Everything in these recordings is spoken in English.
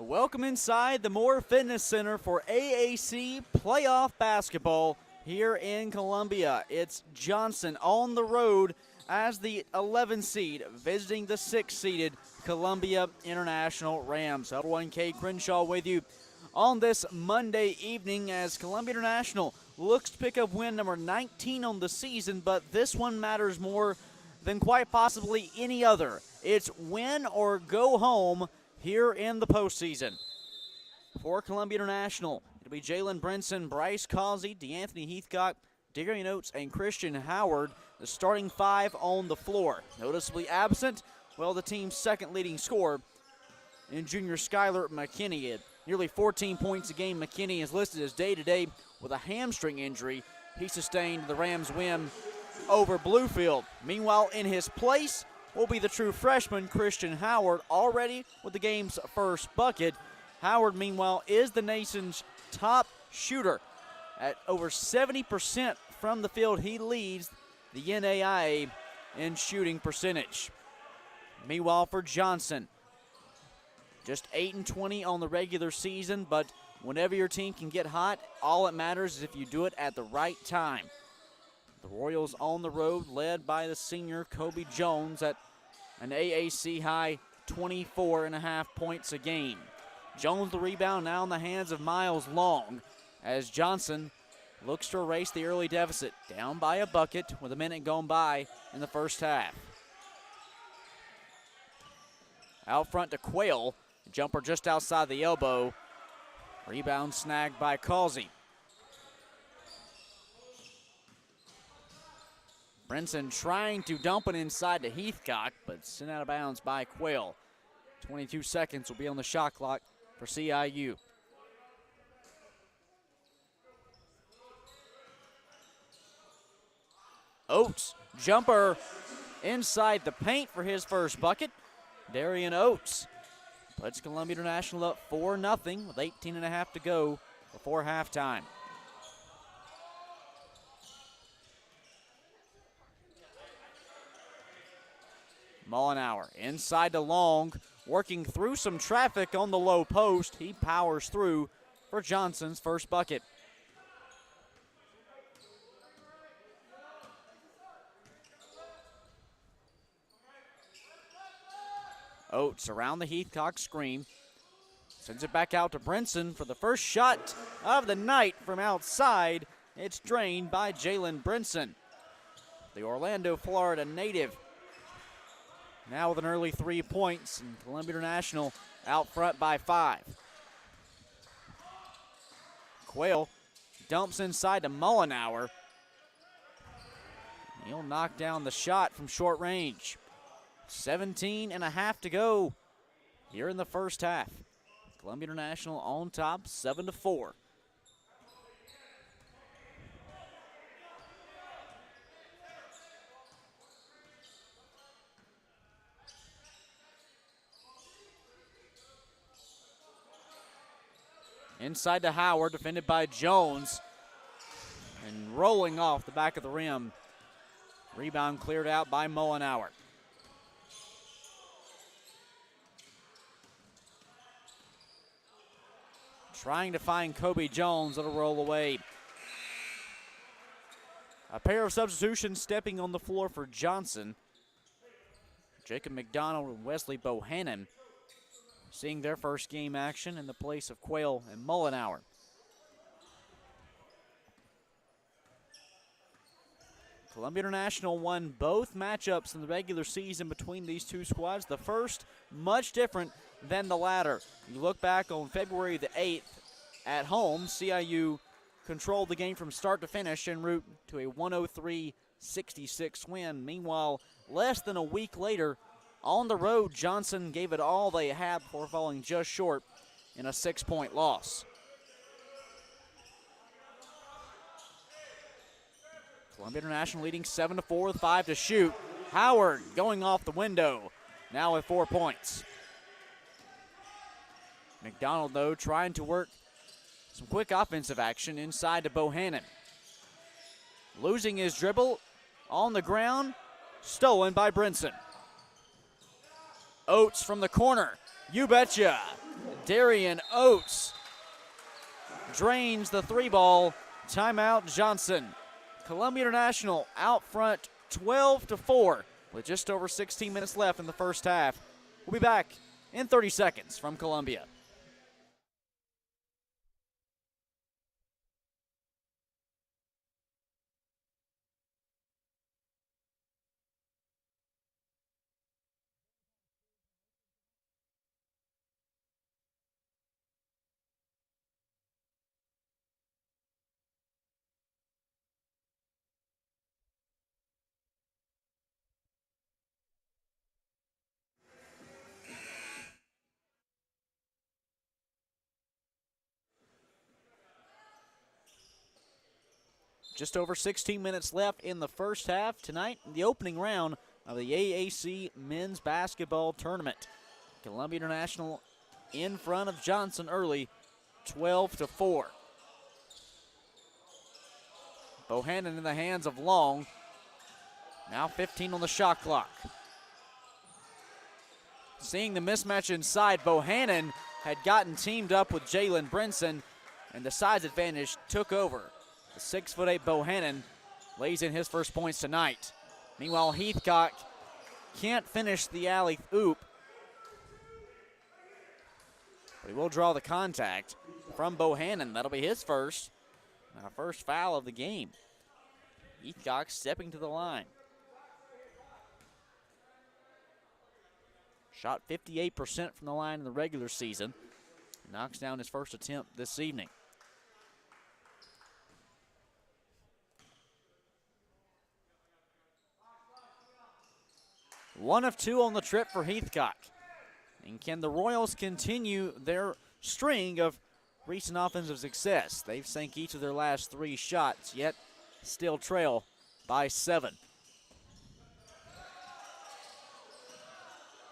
Welcome inside the Moore Fitness Center for AAC playoff basketball here in Columbia. It's Johnson on the road as the 11 seed visiting the 6-seeded Columbia International Rams. Huddle 1K Crenshaw with you on this Monday evening as Columbia International looks to pick up win number 19 on the season, but this one matters more than quite possibly any other. It's win or go home here in the postseason. For Columbia International, it'll be Jalen Brinson, Bryce Causey, DeAnthony Heathcock, Darion Oates, and Christian Howard, the starting five on the floor. Noticeably absent, well, the team's second leading scorer in junior Skylar McKinney. At nearly 14 points a game, McKinney is listed as day-to-day with a hamstring injury he sustained the Rams' win over Bluefield. Meanwhile, in his place will be the true freshman Christian Howard, already with the game's first bucket. Howard, meanwhile, is the nation's top shooter. At over 70% from the field, he leads the NAIA in shooting percentage. Meanwhile, for Johnson, just 8-20 on the regular season, but whenever your team can get hot, all that matters is if you do it at the right time. The Royals on the road, led by the senior Kobe Jones at an AAC high 24.5 points a game. Jones the rebound now in the hands of Miles Long as Johnson looks to erase the early deficit, down by a bucket with a minute gone by in the first half. Out front to Quayle, jumper just outside the elbow. Rebound snagged by Causey. Brinson trying to dump it inside to Heathcock, but sent out of bounds by Quayle. 22 seconds will be on the shot clock for CIU. Oates, jumper inside the paint for his first bucket. Darion Oates puts Columbia International up 4-0 with 18.5 to go before halftime. Mullenauer inside to Long, working through some traffic on the low post. He powers through for Johnson's first bucket. Oates around the Heathcock screen. Sends it back out to Brinson for the first shot of the night from outside. It's drained by Jalen Brinson, the Orlando, Florida native. Now with an early 3 points, and Columbia International out front by 5. Quayle dumps inside to Mullenauer. He'll knock down the shot from short range. 17.5 to go here in the first half. Columbia International on top, 7-4. Inside to Howard, defended by Jones. And rolling off the back of the rim. Rebound cleared out by Mullenauer. Trying to find Kobe Jones, that'll roll away. A pair of substitutions stepping on the floor for Johnson. Jacob McDonald and Wesley Bohannon seeing their first game action in the place of Quayle and Mullenauer. Columbia International won both matchups in the regular season between these two squads. The first, much different than the latter. You look back on February the 8th at home, CIU controlled the game from start to finish en route to a 103-66 win. Meanwhile, less than a week later, on the road, Johnson gave it all they had before falling just short in a 6-point loss. Columbia International leading 7-4 with 5 to shoot. Howard going off the window, now with 4 points. McDonald, though, trying to work some quick offensive action inside to Bohannon. Losing his dribble on the ground, stolen by Brinson. Oates from the corner, you betcha. Darion Oates drains the 3-ball. Timeout Johnson. Columbia International out front 12-4 with just over 16 minutes left in the first half. We'll be back in 30 seconds from Columbia. Just over 16 minutes left in the first half tonight in the opening round of the AAC men's basketball tournament. Columbia International in front of Johnson early, 12-4. Bohannon in the hands of Long. Now 15 on the shot clock. Seeing the mismatch inside, Bohannon had gotten teamed up with Jalen Brinson, and the size advantage took over. The 6'8" Bohannon lays in his first points tonight. Meanwhile, Heathcock can't finish the alley-oop, but he will draw the contact from Bohannon. That'll be his first foul of the game. Heathcock stepping to the line. Shot 58% from the line in the regular season. Knocks down his first attempt this evening. One of two on the trip for Heathcock. And can the Royals continue their string of recent offensive success? They've sank each of their last 3 shots, yet still trail by 7.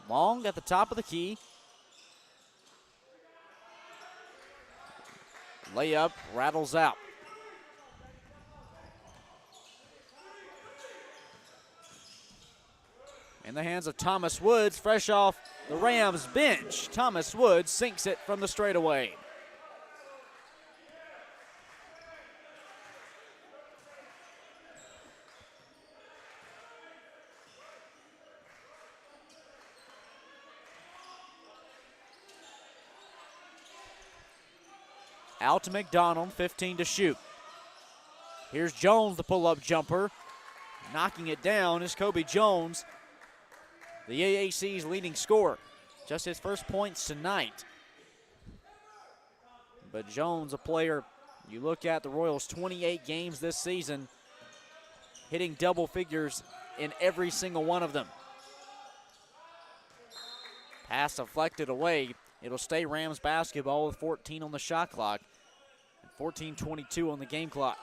Long at the top of the key. Layup rattles out. In the hands of Thomas Woods, fresh off the Rams bench. Thomas Woods sinks it from the straightaway. Out to McDonald, 15 to shoot. Here's Jones, the pull-up jumper. Knocking it down is Kobe Jones, the AAC's leading scorer. Just his first points tonight. But Jones, a player, you look at the Royals' 28 games this season, hitting double figures in every single one of them. Pass deflected away. It'll stay Rams basketball with 14 on the shot clock and 14:22 on the game clock.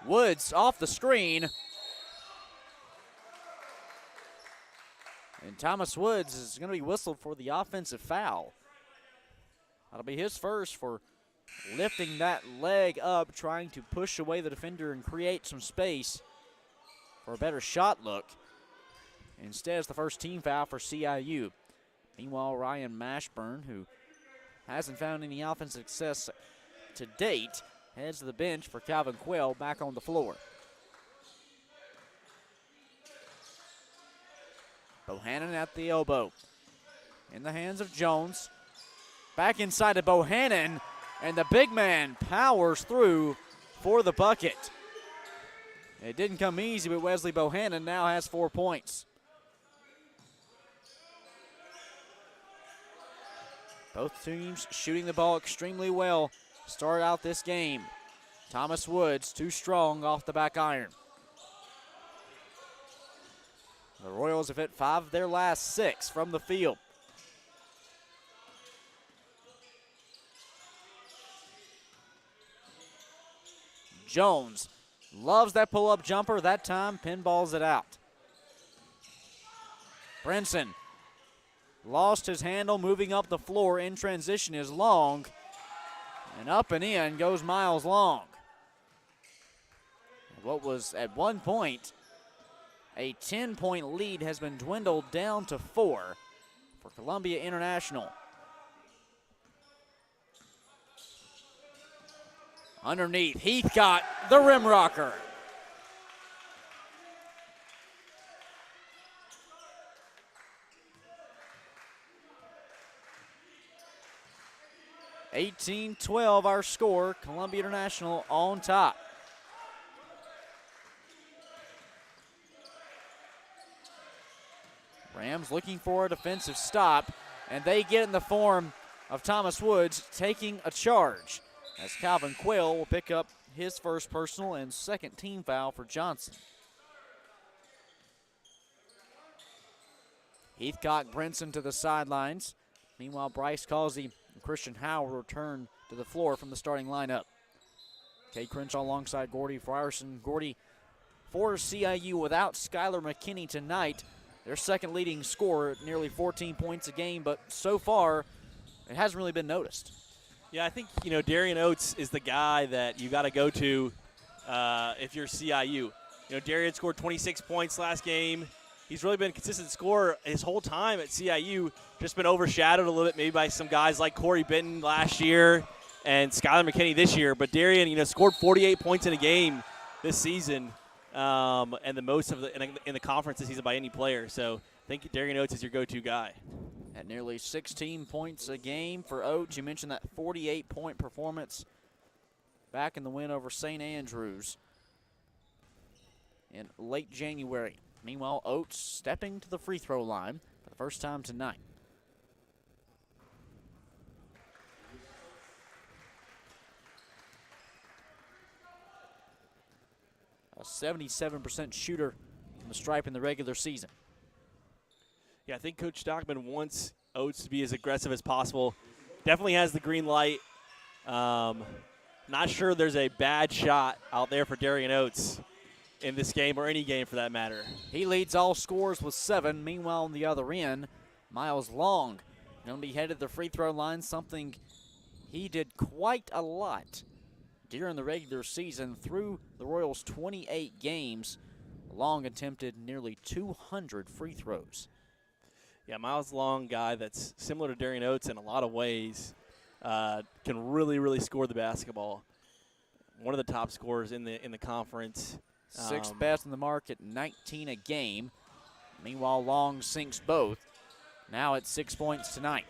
Woods off the screen. And Thomas Woods is going to be whistled for the offensive foul. That'll be his first for lifting that leg up, trying to push away the defender and create some space for a better shot look. Instead, it's the first team foul for CIU. Meanwhile, Ryan Mashburn, who hasn't found any offensive success to date, heads to the bench for Calvin Quayle back on the floor. Bohannon at the elbow. In the hands of Jones. Back inside to Bohannon, and the big man powers through for the bucket. It didn't come easy, but Wesley Bohannon now has 4 points. Both teams shooting the ball extremely well. Start out this game. Thomas Woods too strong off the back iron. The Royals have hit 5 of their last 6 from the field. Jones loves that pull-up jumper. That time pinballs it out. Brinson lost his handle, moving up the floor in transition is Long. And up and in goes Miles Long. what was at one point a 10-point lead has been dwindled down to 4 for Columbia International. Underneath, Heathcott, the rim rocker. (18-12) our score. Columbia International on top. Rams looking for a defensive stop, and they get in the form of Thomas Woods taking a charge, as Calvin Quayle will pick up his first personal and second team foul for Johnson. Heathcock Brinson to the sidelines. Meanwhile, Bryce Causey and Christian Howard return to the floor from the starting lineup. Cade Crenshaw alongside Gordy Frierson. Gordy for CIU without Skylar McKinney tonight. Their second leading scorer at nearly 14 points a game, but so far it hasn't really been noticed. Yeah, I think, Darion Oates is the guy that you got to go to if you're CIU. Darion scored 26 points last game. He's really been a consistent scorer his whole time at CIU, just been overshadowed a little bit maybe by some guys like Corey Benton last year and Skylar McKinney this year. But Darion, scored 48 points in a game this season. And the most of in the conference this season by any player. So I think Darion Oates is your go-to guy. At nearly 16 points a game for Oates. You mentioned that 48-point performance back in the win over St. Andrews in late January. Meanwhile, Oates stepping to the free throw line for the first time tonight. A 77% shooter from the stripe in the regular season. Yeah, I think Coach Stockman wants Oates to be as aggressive as possible. Definitely has the green light. Not sure there's a bad shot out there for Darion Oates in this game or any game for that matter. He leads all scorers with 7. Meanwhile, on the other end, Miles Long going to be headed to the free throw line, something he did quite a lot during the regular season. Through the Royals' 28 games, Long attempted nearly 200 free throws. Yeah, Miles Long, guy that's similar to Darion Oates in a lot of ways, can really, really score the basketball. One of the top scorers in the conference. Sixth best in the market, 19 a game. Meanwhile, Long sinks both. Now at 6 points tonight.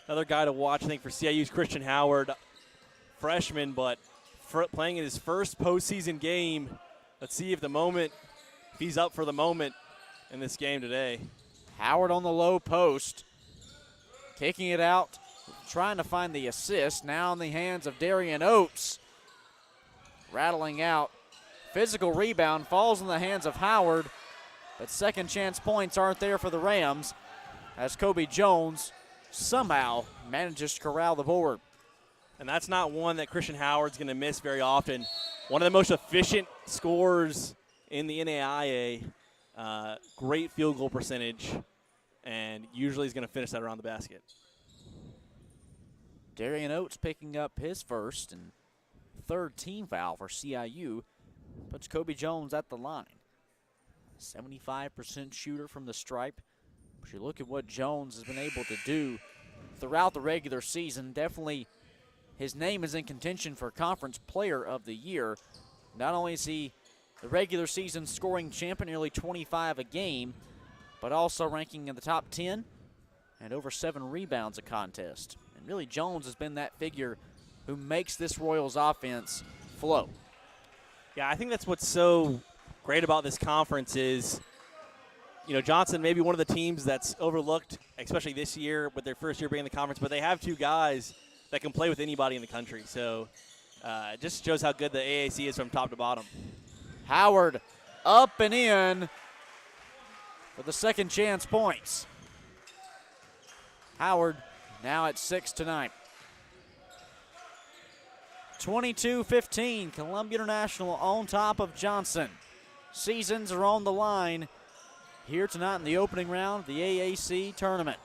Another guy to watch, I think, for CIU's Christian Howard, freshman, but playing in his first postseason game. Let's see if he's up for the moment in this game today. Howard on the low post, kicking it out, trying to find the assist. Now in the hands of Darion Oates, rattling out. Physical rebound falls in the hands of Howard, but second chance points aren't there for the Rams as Kobe Jones somehow manages to corral the board. And that's not one that Christian Howard's going to miss very often. One of the most efficient scorers in the NAIA. Great field goal percentage, and usually he's going to finish that around the basket. Darion Oates picking up his first and third team foul for CIU. Puts Kobe Jones at the line. 75% shooter from the stripe. But you look at what Jones has been able to do throughout the regular season. Definitely his name is in contention for Conference Player of the Year. Not only is he the regular season scoring champion, nearly 25 a game, but also ranking in the top 10 and over 7 rebounds a contest. And really, Jones has been that figure who makes this Royals offense flow. Yeah, I think that's what's so great about this conference is, Johnson may be one of the teams that's overlooked, especially this year with their first year being in the conference, but they have 2 guys that can play with anybody in the country. So it just shows how good the AAC is from top to bottom. Howard up and in for the second chance points. Howard now at 6 tonight. 22-15, Columbia International on top of Johnson. Seasons are on the line here tonight in the opening round of the AAC tournament.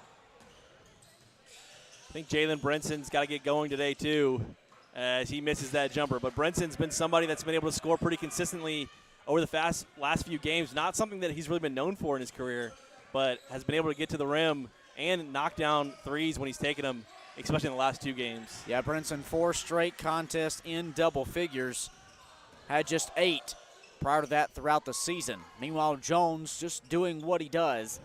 think Jalen Brinson's got to get going today too, as he misses that jumper. But Brinson's been somebody that's been able to score pretty consistently over the last few games. Not something that he's really been known for in his career, but has been able to get to the rim and knock down threes when he's taken them, especially in the last 2 games. Yeah, Brinson, 4 straight contests in double figures. Had just 8 prior to that throughout the season. Meanwhile, Jones just doing what he does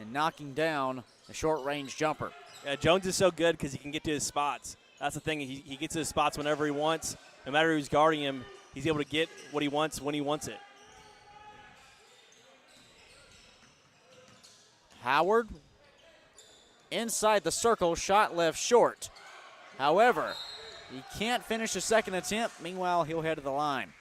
and knocking down a short-range jumper. Yeah, Jones is so good because he can get to his spots. That's the thing. He gets to his spots whenever he wants. No matter who's guarding him, he's able to get what he wants when he wants it. Howard inside the circle, shot left short. However, he can't finish the second attempt. Meanwhile, he'll head to the line.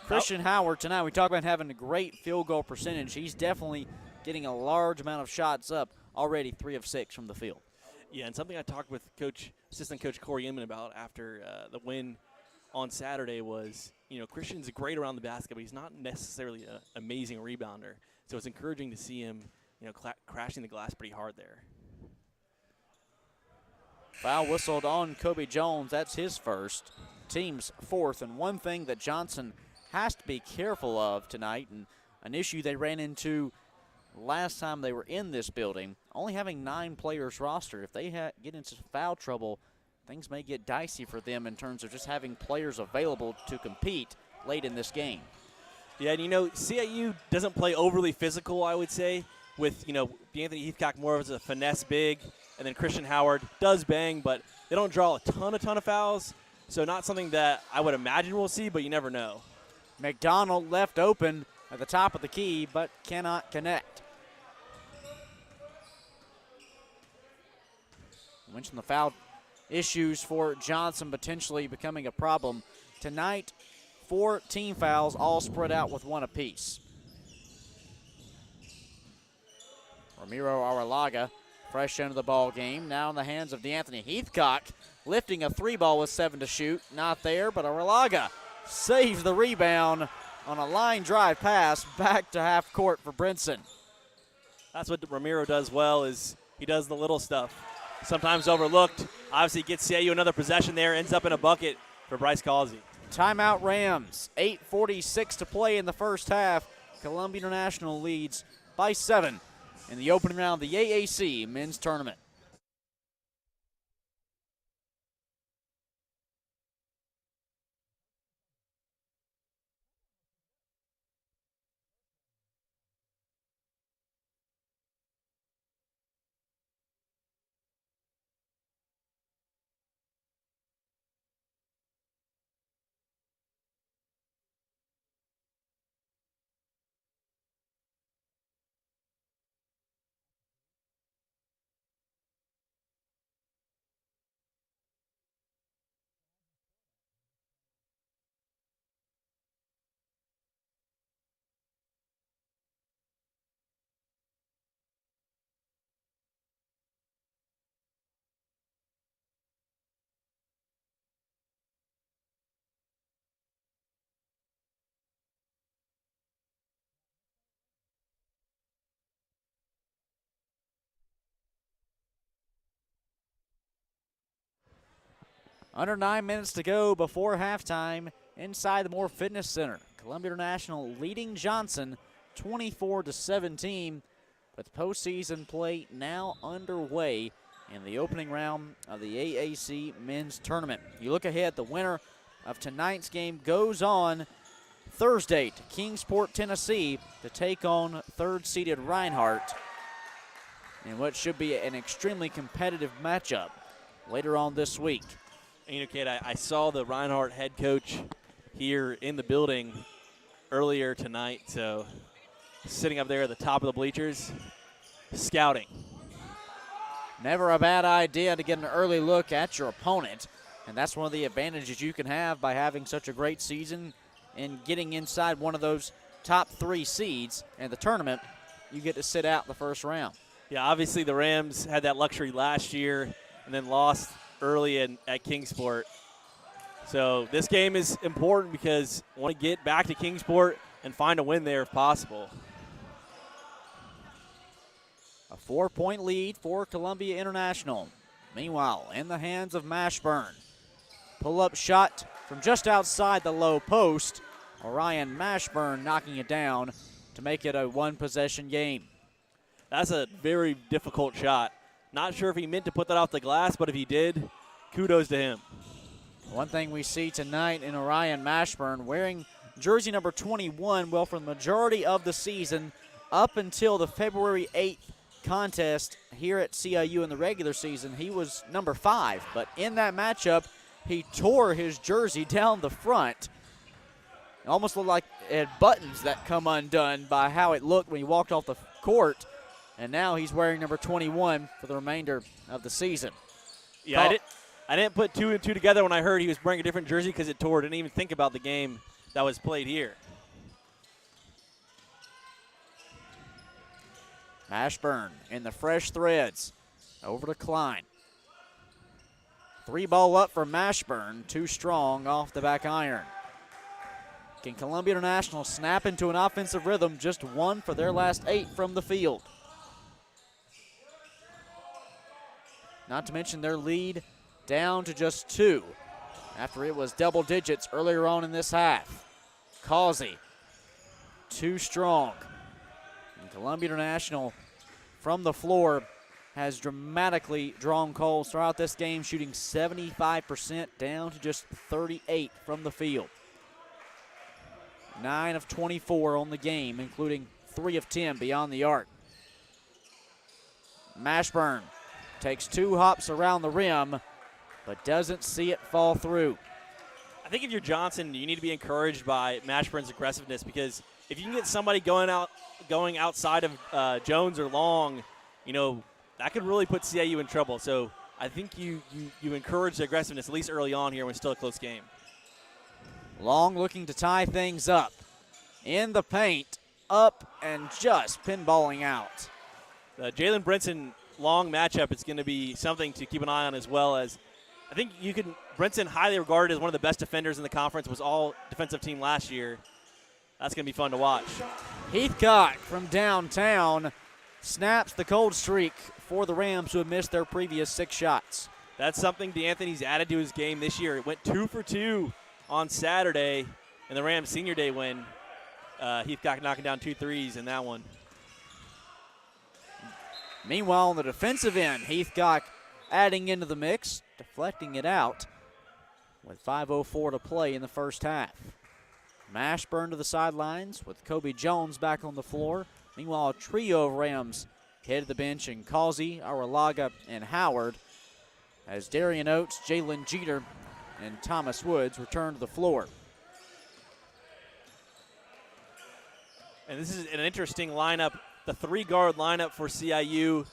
Christian Howard tonight, we talk about having a great field goal percentage. He's definitely getting a large amount of shots up, already 3 of 6 from the field. Yeah, and something I talked with assistant coach Corey Inman about after the win on Saturday was, Christian's great around the basket, but he's not necessarily an amazing rebounder. So it's encouraging to see him, crashing the glass pretty hard there. Foul whistled on Kobe Jones. That's his first, team's 4th. And one thing that Johnson has to be careful of tonight, and an issue they ran into last time they were in this building, only having 9 players rostered. If they get into foul trouble, things may get dicey for them in terms of just having players available to compete late in this game. Yeah, and CIU doesn't play overly physical, I would say, with, Anthony Heathcock more as a finesse big, and then Christian Howard does bang, but they don't draw a ton of fouls, so not something that I would imagine we'll see, but you never know. McDonald left open at the top of the key, but cannot connect. I mentioned the foul issues for Johnson potentially becoming a problem. Tonight, 4 team fouls, all spread out with 1 apiece. Ramiro Arrilaga, fresh into the ball game, now in the hands of DeAnthony Heathcock, lifting a 3 ball with 7 to shoot. Not there, but Arrilaga saves the rebound on a line drive pass back to half court for Brinson. That's what Ramiro does well, is he does the little stuff. Sometimes overlooked. Obviously gets CIU another possession there, ends up in a bucket for Bryce Causey. Timeout Rams, 8:46 to play in the first half. Columbia International leads by 7 in the opening round of the AAC men's tournament. Under 9 minutes to go before halftime inside the Moore Fitness Center. Columbia International leading Johnson 24-17, with postseason play now underway in the opening round of the AAC men's tournament. You look ahead, the winner of tonight's game goes on Thursday to Kingsport, Tennessee to take on third-seeded Reinhardt in what should be an extremely competitive matchup later on this week. And, Kate, I saw the Reinhardt head coach here in the building earlier tonight, so sitting up there at the top of the bleachers, scouting. Never a bad idea to get an early look at your opponent, and that's one of the advantages you can have by having such a great season and getting inside one of those top 3 seeds in the tournament. You get to sit out the first round. Yeah, obviously the Rams had that luxury last year and then lost early at Kingsport. So this game is important because I want to get back to Kingsport and find a win there if possible. A 4-point lead for Columbia International. Meanwhile, in the hands of Mashburn. Pull-up shot from just outside the low post. Orion Mashburn knocking it down to make it a one-possession game. That's a very difficult shot. Not sure if he meant to put that off the glass, but if he did, kudos to him. One thing we see tonight in Orion Mashburn wearing jersey number 21, well, for the majority of the season up until the February 8th contest here at CIU in the regular season, he was number 5. But in that matchup, he tore his jersey down the front. It almost looked like it had buttons that come undone by how it looked when he walked off the court. And now he's wearing number 21 for the remainder of the season. Yeah, I didn't put 2 and 2 together when I heard he was wearing a different jersey because it tore. Didn't even think about the game that was played here. Mashburn in the fresh threads. Over to Klein. 3 ball up for Mashburn. Too strong off the back iron. Can Columbia International snap into an offensive rhythm? Just 1 for their last 8 from the field. Not to mention their lead down to just 2 after it was double digits earlier on in this half. Causey, too strong. And Columbia International from the floor has dramatically drawn calls throughout this game, shooting 75% down to just 38 from the field. 9 of 24 on the game, including 3 of 10 beyond the arc. Mashburn takes 2 hops around the rim, but doesn't see it fall through. I think if you're Johnson, you need to be encouraged by Mashburn's aggressiveness, because if you can get somebody going outside of Jones or Long, you know, that could really put CIU in trouble. So I think you encourage the aggressiveness, at least early on here when it's still a close game. Long looking to tie things up. In the paint, up and just pinballing out. The Jalen Brinson Long matchup is going to be something to keep an eye on, as well as I think Brinson, highly regarded as one of the best defenders in the conference, was all defensive team last year. That's going to be fun to watch. Heathcock from downtown snaps the cold streak for the Rams, who have missed their previous 6 shots. That's something DeAnthony's added to his game this year. It went 2 for 2 on Saturday in the Rams Senior Day win. Heathcock knocking down 2 threes in that one. Meanwhile, on the defensive end, Heathcock adding into the mix, deflecting it out with 5:04 to play in the first half. Mashburn to the sidelines with Kobe Jones back on the floor. Meanwhile, a trio of Rams head to the bench in Causey, Aralaga, and Howard, as Darion Oates, Jalen Jeter, and Thomas Woods return to the floor. And this is an interesting lineup. The 3-guard lineup for CIU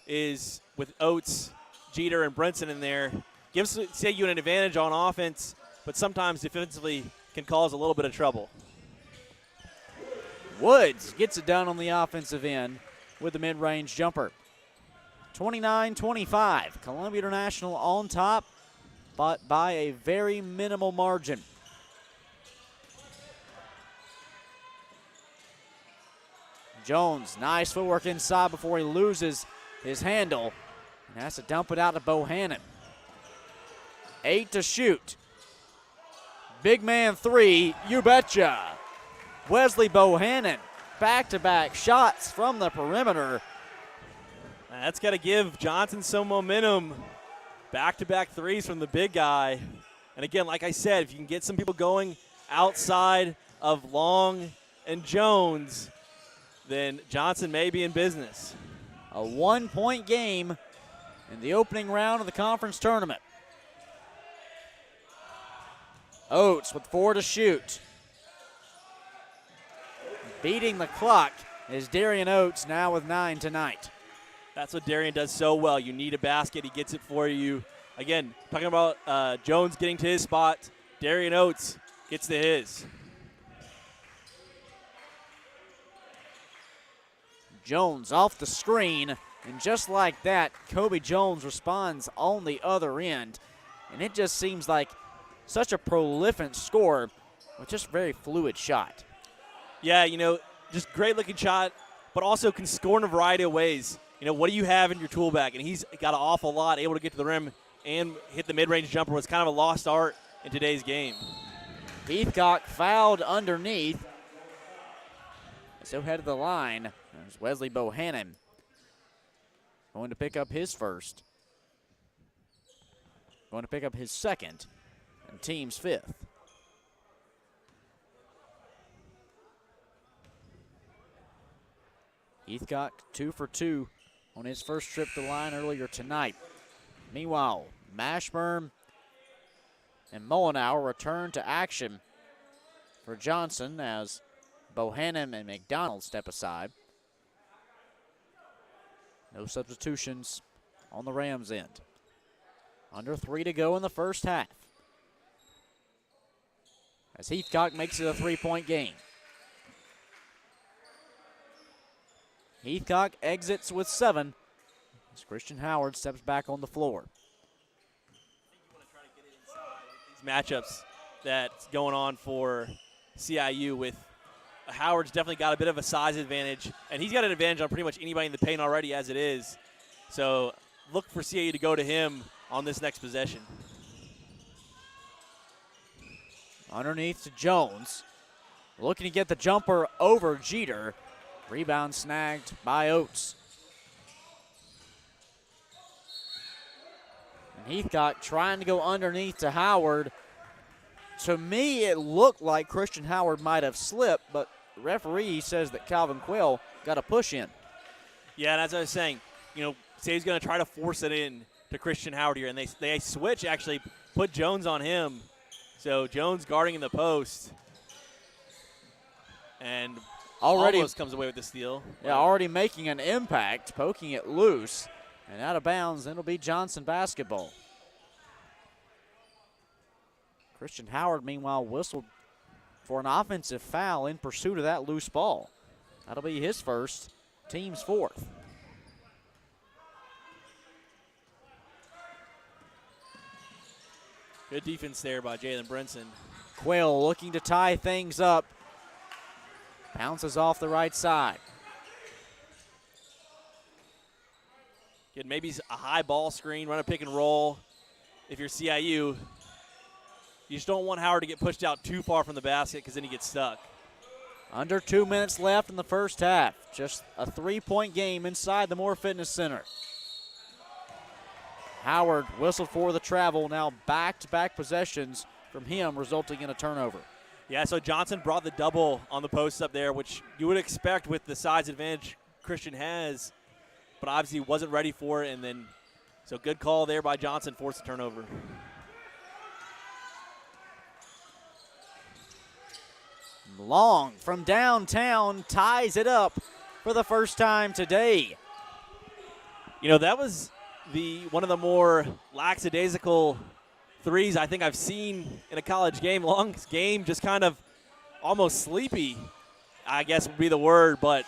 is with Oates, Jeter, and Brinson in there. Gives CIU an advantage on offense, but sometimes defensively can cause a little bit of trouble. Woods gets it done on the offensive end with the mid-range jumper. 29-25. Columbia International on top, but by a very minimal margin. Jones, nice footwork inside before he loses his handle and has to dump it out to Bohannon. 8 to shoot. Big man 3, you betcha. Wesley Bohannon, back-to-back shots from the perimeter. That's got to give Johnson some momentum. Back-to-back threes from the big guy. And again, like I said, if you can get some people going outside of Long and Jones, then Johnson may be in business. A 1-point game in the opening round of the conference tournament. Oates with 4 to shoot. Beating the clock is Darion Oates, now with 9 tonight. That's what Darion does so well. You need a basket, he gets it for you. Again, talking about Jones getting to his spot, Darion Oates gets to his. Jones off the screen, and just like that, Kobe Jones responds on the other end. And it just seems like such a prolific scorer with just a very fluid shot. Yeah, you know, just great looking shot, but also can score in a variety of ways. what do you have in your tool bag? And he's got an awful lot, able to get to the rim and hit the mid-range jumper. Was kind of a lost art in today's game. Heathcock fouled underneath. So head of the line. There's Wesley Bohannon going to pick up his first. Going to pick up his second and team's fifth. Heathcock 2 for 2 on his first trip to the line earlier tonight. Meanwhile, Mashburn and Mullenauer return to action for Johnson as Bohannon and McDonald step aside. No substitutions on the Rams' end. Under 3 to go in the first half. As Heathcock makes it a 3-point game. Heathcock exits with 7 as Christian Howard steps back on the floor. These matchups that's going on for CIU with Howard's definitely got a bit of a size advantage, and he's got an advantage on pretty much anybody in the paint already as it is. So look for CIU to go to him on this next possession. Underneath to Jones. Looking to get the jumper over Jeter. Rebound snagged by Oates. And Heathcock trying to go underneath to Howard. To me, it looked like Christian Howard might have slipped, but the referee says that Calvin Quayle got a push in. Yeah, and as I was saying, Say's going to try to force it in to Christian Howard here, and they switch, actually put Jones on him. So Jones guarding in the post. And almost comes away with the steal. Yeah, already making an impact, poking it loose. And out of bounds, it'll be Johnson basketball. Christian Howard, meanwhile, whistled for an offensive foul in pursuit of that loose ball. That'll be his first, team's fourth. Good defense there by Jalen Brinson. Quayle looking to tie things up. Bounces off the right side. Get maybe a high ball screen, run a pick and roll. If you're CIU, you just don't want Howard to get pushed out too far from the basket because then he gets stuck. Under 2 minutes left in the first half. Just a 3-point game inside the Moore Fitness Center. Howard whistled for the travel. Now back-to-back possessions from him, resulting in a turnover. Yeah, so Johnson brought the double on the post up there, which you would expect with the size advantage Christian has, but obviously wasn't ready for it. And then, so good call there by Johnson, forced a turnover. Long from downtown ties it up for the first time today. That was one of the more lackadaisical threes I think I've seen in a college game. Long game, just kind of almost sleepy, I guess would be the word, but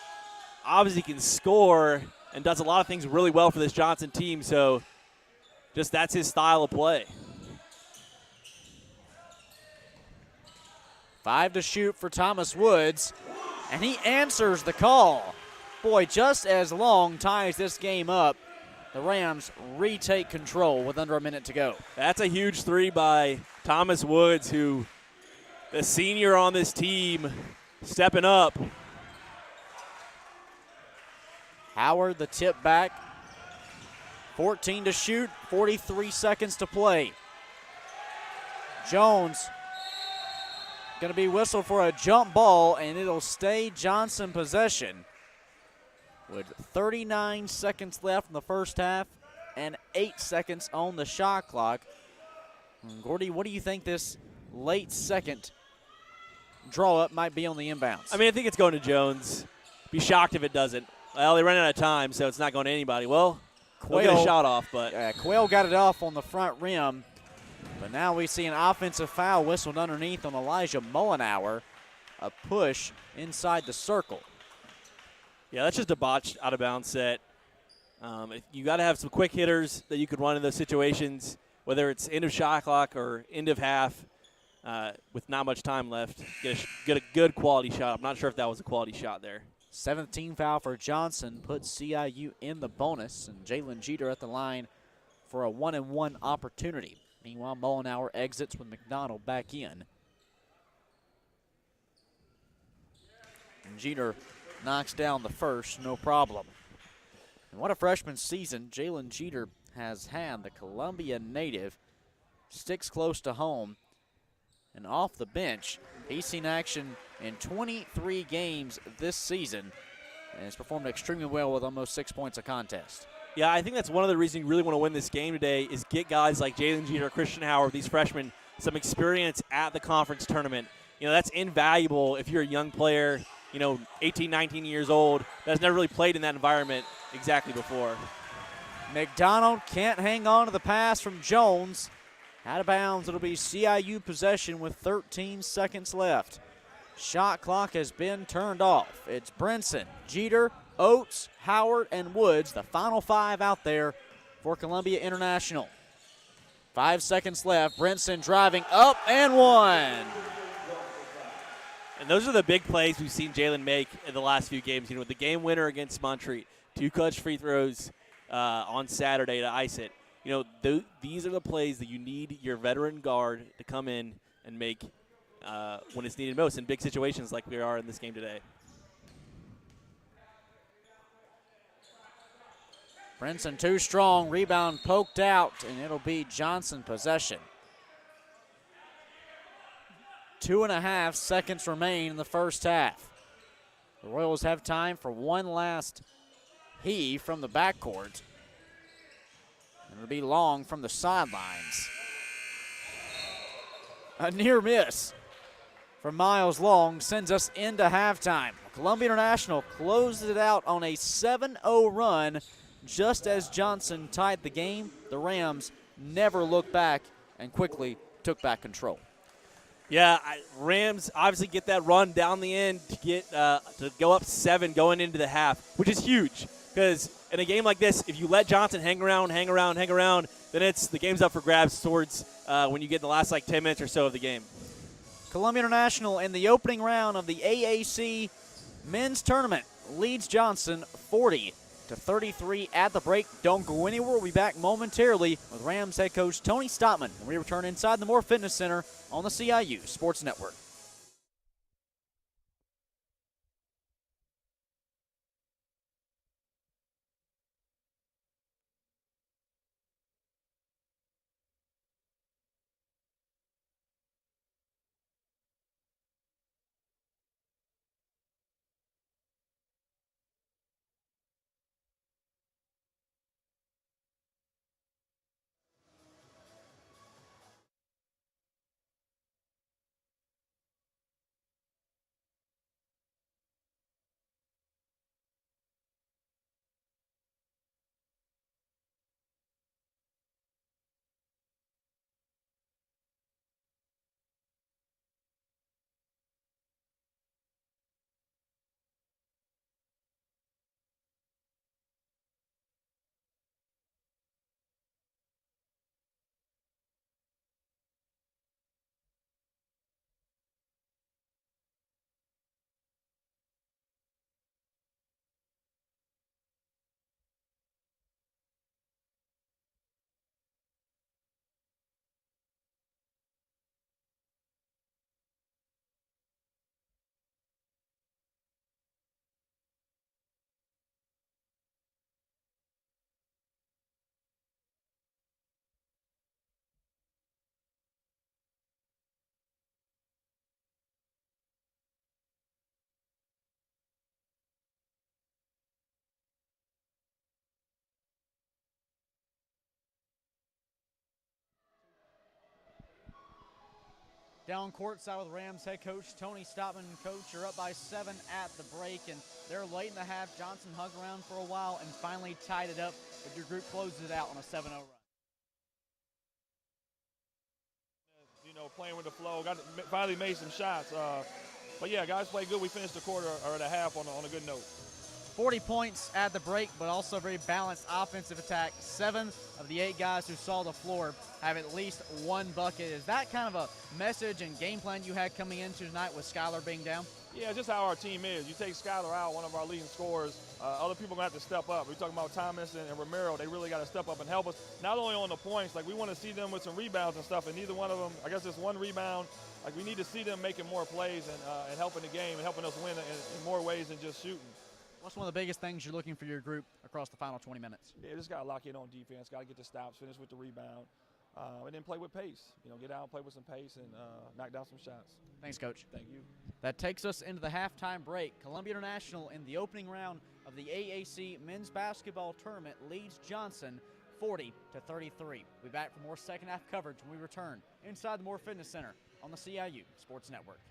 obviously can score and does a lot of things really well for this Johnson team, so just that's his style of play. 5 to shoot for Thomas Woods, and he answers the call. Boy, just as Long ties this game up, the Rams retake control with under a minute to go. That's a huge three by Thomas Woods, who the senior on this team, stepping up. Howard, the tip back. 14 to shoot, 43 seconds to play. Jones going to be whistled for a jump ball, and it'll stay Johnson possession with 39 seconds left in the first half and 8 seconds on the shot clock. Gordy, what do you think this late second draw-up might be on the inbounds? I think it's going to Jones. Be shocked if it doesn't. Well, they ran out of time, so it's not going to anybody. Well, Quayle get a shot off, but Quayle got it off on the front rim. But now we see an offensive foul whistled underneath on Elijah Mullenauer. A push inside the circle. Yeah, that's just a botched out-of-bounds set. You got to have some quick hitters that you could run in those situations, whether it's end of shot clock or end of half with not much time left. Get a good quality shot. I'm not sure if that was a quality shot there. 7th team foul for Johnson puts CIU in the bonus, and Jalen Jeter at the line for a 1-and-1 opportunity. Meanwhile, Mullenauer exits with McDonald back in. And Jeter knocks down the first, no problem. And what a freshman season Jalen Jeter has had. The Columbia native sticks close to home, and off the bench, he's seen action in 23 games this season and has performed extremely well with almost 6 points a contest. Yeah, I think that's one of the reasons you really want to win this game today is get guys like Jalen Jeter, Christian Howard, these freshmen, some experience at the conference tournament. You know, that's invaluable if you're a young player, 18, 19 years old, that's never really played in that environment exactly before. McDonald can't hang on to the pass from Jones. Out of bounds, it'll be CIU possession with 13 seconds left. Shot clock has been turned off. It's Brinson, Jeter, Oates, Howard, and Woods, the final 5 out there for Columbia International. 5 seconds left. Brinson driving up and one. And those are the big plays we've seen Jalen make in the last few games. The game winner against Montreat, 2 clutch free throws on Saturday to ice it. These are the plays that you need your veteran guard to come in and make when it's needed most in big situations like we are in this game today. Brinson too strong, rebound poked out, and it'll be Johnson possession. 2.5 seconds remain in the first half. The Royals have time for one last heave from the backcourt. And it'll be Long from the sidelines. A near miss from Miles Long sends us into halftime. Columbia International closes it out on a 7-0 run. Just as Johnson tied the game, the Rams never looked back and quickly took back control. Yeah, Rams obviously get that run down the end to go up 7 going into the half, which is huge because in a game like this, if you let Johnson hang around, then the game's up for grabs towards when you get the last 10 minutes or so of the game. Columbia International in the opening round of the AAC men's tournament leads Johnson 40-33 at the break. Don't go anywhere. We'll be back momentarily with Rams head coach Tony Stoutman when we return inside the Moore Fitness Center on the CIU Sports Network. Down courtside with Rams head coach Tony Stoutman. Coach, you're up by 7 at the break, and they're late in the half. Johnson hung around for a while and finally tied it up, but your group closes it out on a 7-0 run. Playing with the flow, finally made some shots. But yeah, guys played good. We finished the quarter or the half on a good note. 40 points at the break, but also a very balanced offensive attack. 7 of the 8 guys who saw the floor have at least 1 bucket. Is that kind of a message and game plan you had coming into tonight with Skylar being down? Yeah, just how our team is. You take Skylar out, one of our leading scorers. Other people are going to have to step up. We're talking about Thomas and Romero. They really got to step up and help us, not only on the points. Like, we want to see them with some rebounds and stuff, and neither one of them, I guess it's one rebound. Like, we need to see them making more plays and helping the game and helping us win in more ways than just shooting. What's one of the biggest things you're looking for your group across the final 20 minutes? Yeah, just got to lock in on defense. Got to get the stops, finish with the rebound, and then play with pace. Get out and play with some pace and knock down some shots. Thanks, Coach. Thank you. That takes us into the halftime break. Columbia International in the opening round of the AAC men's basketball tournament leads Johnson 40-33. We'll be back for more second half coverage when we return inside the Moore Fitness Center on the CIU Sports Network.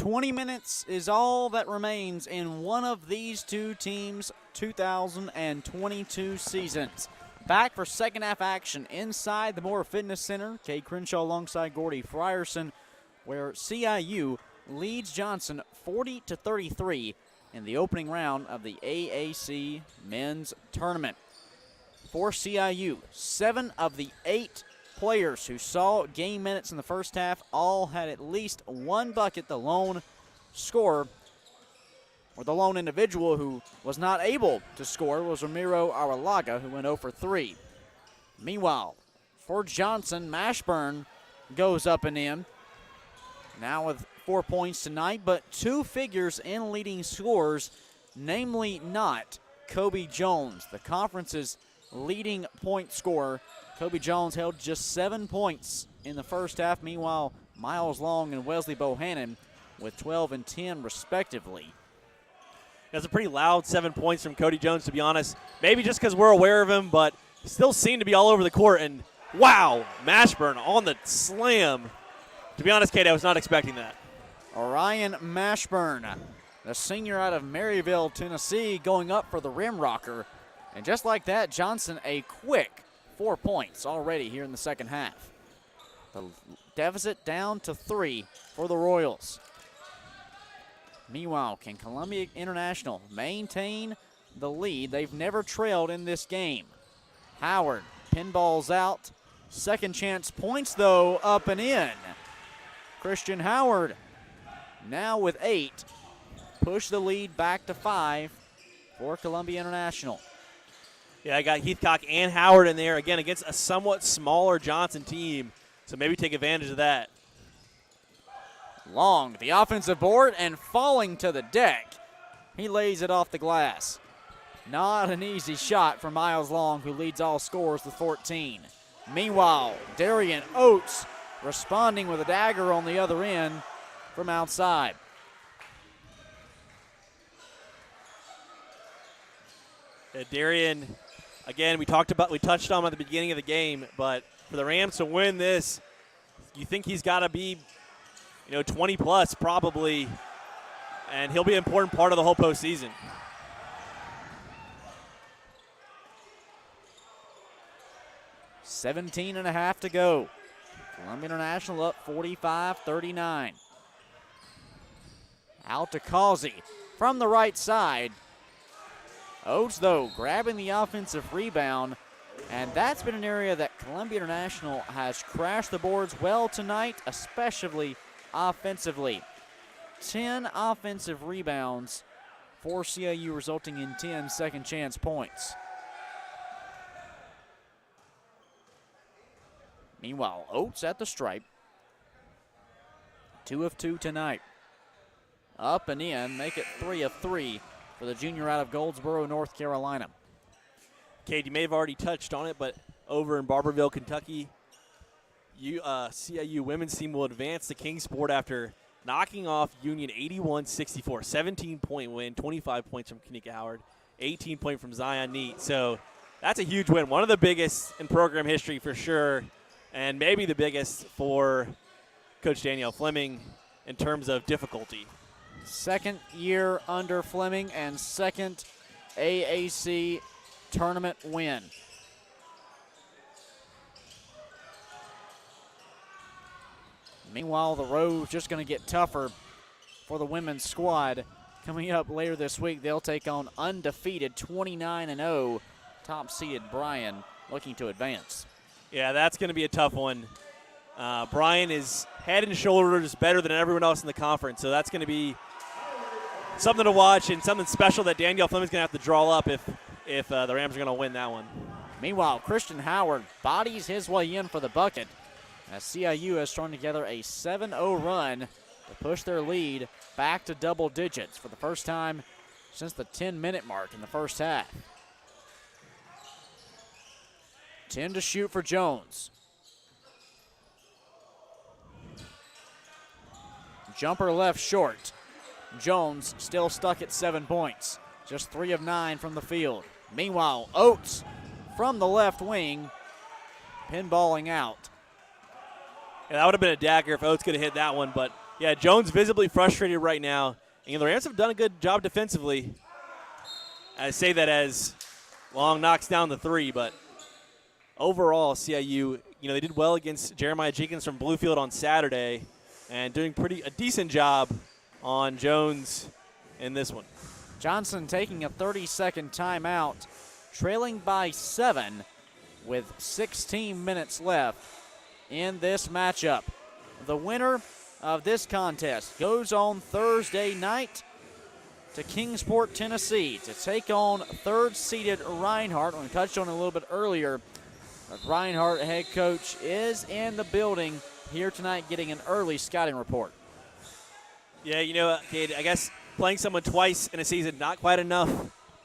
20 minutes is all that remains in one of these two teams' 2022 seasons. Back for second half action inside the Moore Fitness Center. Cade Crenshaw alongside Gordy Frierson, where CIU leads Johnson 40-33 in the opening round of the AAC men's tournament. For CIU, 7 of the 8 players who saw game minutes in the first half all had at least one bucket. The lone scorer, or the lone individual who was not able to score, was Ramiro Aralaga, who went 0 for 3. Meanwhile, for Johnson, Mashburn goes up and in, now with 4 points tonight, but 2 figures in leading scorers, namely not Kobe Jones, the conference's leading point scorer. Kobe Jones held just 7 points in the first half. Meanwhile, Miles Long and Wesley Bohannon with 12 and 10 respectively. That's a pretty loud 7 points from Cody Jones, to be honest. Maybe just because we're aware of him, but still seemed to be all over the court. And wow, Mashburn on the slam. To be honest, Kate, I was not expecting that. Orion Mashburn, the senior out of Maryville, Tennessee, going up for the rim rocker. And just like that, Johnson a quick 4 points already here in the second half. The deficit down to 3 for the Royals. Meanwhile, can Columbia International maintain the lead? They've never trailed in this game. Howard pinballs out. Second chance points, though, up and in. Christian Howard now with 8. Push the lead back to 5 for Columbia International. Yeah, I got Heathcock and Howard in there, again, against a somewhat smaller Johnson team, so maybe take advantage of that. Long, the offensive board, and falling to the deck. He lays it off the glass. Not an easy shot for Miles Long, who leads all scorers with 14. Meanwhile, Darion Oates responding with a dagger on the other end from outside. Darion, again, we touched on him at the beginning of the game, but for the Rams to win this, you think he's got to be 20 plus probably, and he'll be an important part of the whole postseason. $17.5 to go. Columbia International up 45-39. Out to Causey from the right side. Oates, though, grabbing the offensive rebound, and that's been an area that Columbia International has crashed the boards well tonight, especially offensively. 10 offensive rebounds for CIU, resulting in 10 second chance points. Meanwhile, Oates at the stripe. 2 of 2 tonight. Up and in, make it 3 of 3 for the junior out of Goldsboro, North Carolina. Kate, you may have already touched on it, but over in Barberville, Kentucky, CIU women's team will advance to Kingsport after knocking off Union 81-64. 17-point win, 25 points from Kanika Howard, 18 points from Zion Neat. So that's a huge win, one of the biggest in program history for sure, and maybe the biggest for Coach Danielle Fleming in terms of difficulty. Second year under Fleming and second AAC tournament win. Meanwhile, the road's just going to get tougher for the women's squad. Coming up later this week, they'll take on undefeated 29-0 top-seeded Bryan, looking to advance. Yeah, that's going to be a tough one. Bryan is head and shoulders better than everyone else in the conference, so that's going to be something to watch and something special that Danielle Fleming's going to have to draw up if the Rams are going to win that one. Meanwhile, Christian Howard bodies his way in for the bucket as CIU has thrown together a 7-0 run to push their lead back to double digits for the first time since the 10-minute mark in the first half. 10 to shoot for Jones. Jumper left short. Jones still stuck at 7 points. Just 3 of 9 from the field. Meanwhile, Oates from the left wing, pinballing out. Yeah, that would have been a dagger if Oates could have hit that one, but Yeah, Jones visibly frustrated right now. And the Rams have done a good job defensively. I say that as Long knocks down the three, but overall, CIU, they did well against Jeremiah Jenkins from Bluefield on Saturday and doing a decent job on Jones in this one. Johnson taking a 30-second timeout, trailing by 7 with 16 minutes left in this matchup. The winner of this contest goes on Thursday night to Kingsport, Tennessee to take on third-seeded Reinhardt. We touched on it a little bit earlier. But Reinhardt head coach is in the building here tonight getting an early scouting report. Yeah, Cade, I guess playing someone twice in a season, not quite enough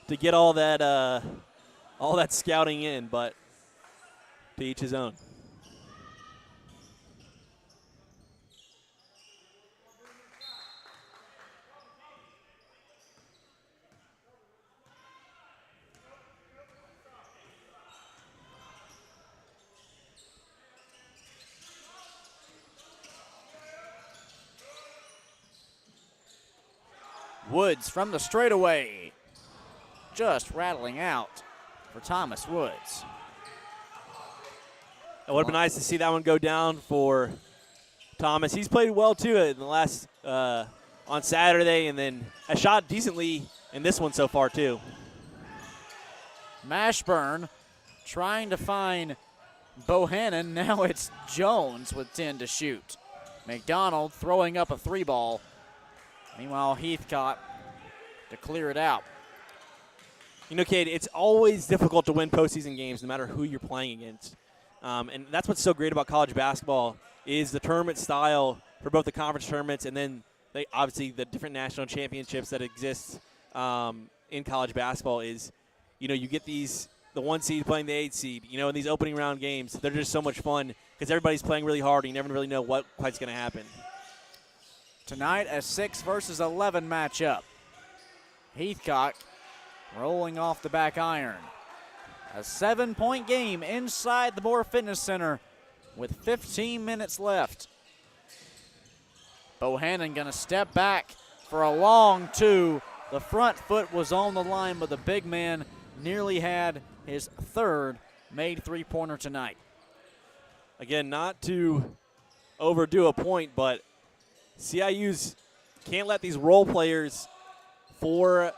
to get all that scouting in, but to each his own. Woods from the straightaway. Just rattling out for Thomas Woods. It would have been nice to see that one go down for Thomas. He's played well, too, in the last on Saturday, and then has shot decently in this one so far, too. Mashburn trying to find Bohannon. Now it's Jones with 10 to shoot. McDonald throwing up a 3-ball. Meanwhile, Heathcott to clear it out. Cade, it's always difficult to win postseason games no matter who you're playing against. And that's what's so great about college basketball is the tournament style for both the conference tournaments and then obviously the different national championships that exist in college basketball is, you get the 1 seed playing the 8 seed, in these opening round games. They're just so much fun because everybody's playing really hard and you never really know what quite's going to happen. Tonight, a 6 versus 11 matchup. Heathcock rolling off the back iron. A 7-point game inside the Moore Fitness Center with 15 minutes left. Bohannon going to step back for a long 2. The front foot was on the line, but the big man nearly had his third made three-pointer tonight. Again, not to overdo a point, but CIU's can't let these role players for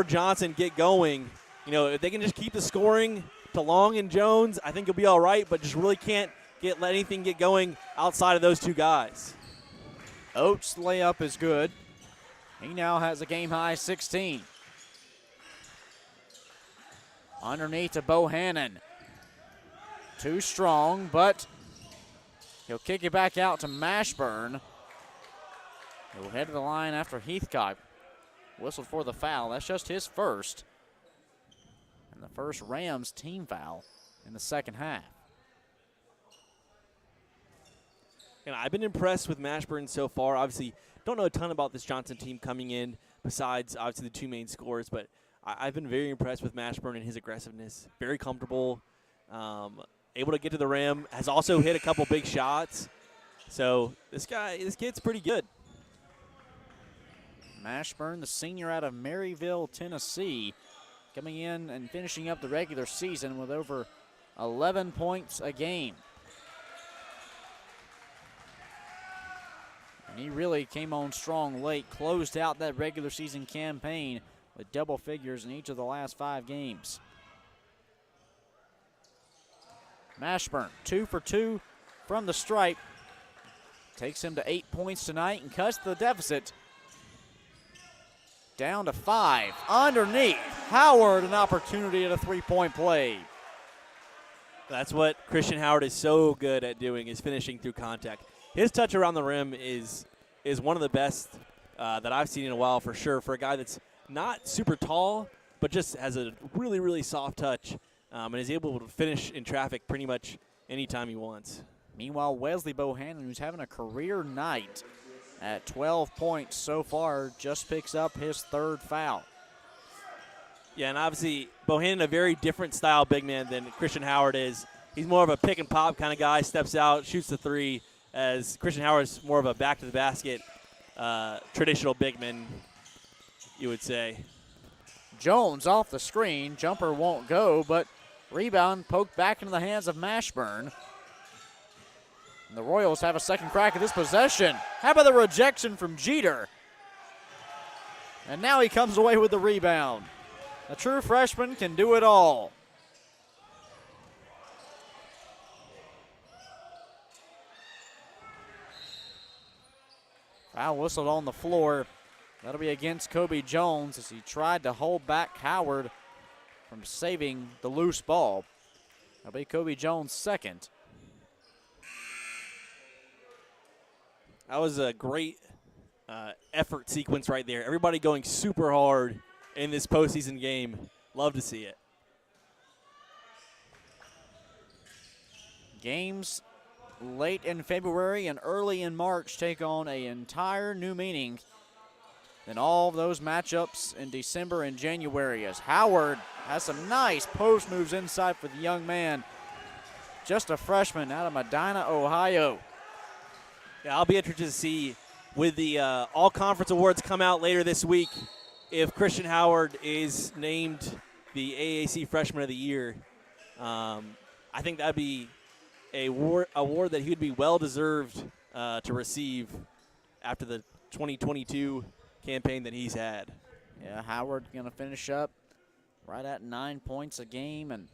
Johnson get going. If they can just keep the scoring to Long and Jones, I think he'll be all right, but just really can't let anything get going outside of those two guys. Oates' layup is good. He now has a game-high 16. Underneath to Bohannon. Too strong, but he'll kick it back out to Mashburn. He'll head to the line after Heathcock whistled for the foul. That's just his first. And the first Rams team foul in the second half. And I've been impressed with Mashburn so far. Obviously, don't know a ton about this Johnson team coming in besides obviously the two main scorers, but I've been very impressed with Mashburn and his aggressiveness. Very comfortable, able to get to the rim, has also hit a couple big shots. So this kid's pretty good. Mashburn, the senior out of Maryville, Tennessee, coming in and finishing up the regular season with over 11 points a game. And he really came on strong late, closed out that regular season campaign with double figures in each of the last 5 games. Mashburn, 2 for 2 from the stripe. Takes him to 8 points tonight and cuts the deficit down to 5. Underneath, Howard, an opportunity at a three-point play. That's what Christian Howard is so good at doing, is finishing through contact. His touch around the rim is one of the best that I've seen in a while for sure, for a guy that's not super tall, but just has a really, really soft touch and is able to finish in traffic pretty much anytime he wants. Meanwhile, Wesley Bohannon, who's having a career night at 12 points so far, just picks up his third foul. Yeah, and obviously Bohannon, a very different style big man than Christian Howard is. He's more of a pick and pop kind of guy, steps out, shoots the three, as Christian Howard's more of a back-to-the-basket traditional big man, you would say. Jones off the screen. Jumper won't go, but rebound poked back into the hands of Mashburn. And the Royals have a second crack at this possession. How about the rejection from Jeter? And now he comes away with the rebound. A true freshman can do it all. Foul whistled on the floor. That'll be against Kobe Jones as he tried to hold back Howard from saving the loose ball. That'll be Kobe Jones' second. That was a great effort sequence right there. Everybody going super hard in this postseason game. Love to see it. Games late in February and early in March take on an entire new meaning than all of those matchups in December and January, as Howard has some nice post moves inside for the young man. Just a freshman out of Medina, Ohio. Yeah, I'll be interested to see with the all-conference awards come out later this week if Christian Howard is named the AAC Freshman of the Year. I think that'd be a award that he would be well-deserved to receive after the 2022 campaign that he's had. Yeah, Howard going to finish up right at 9 points a game and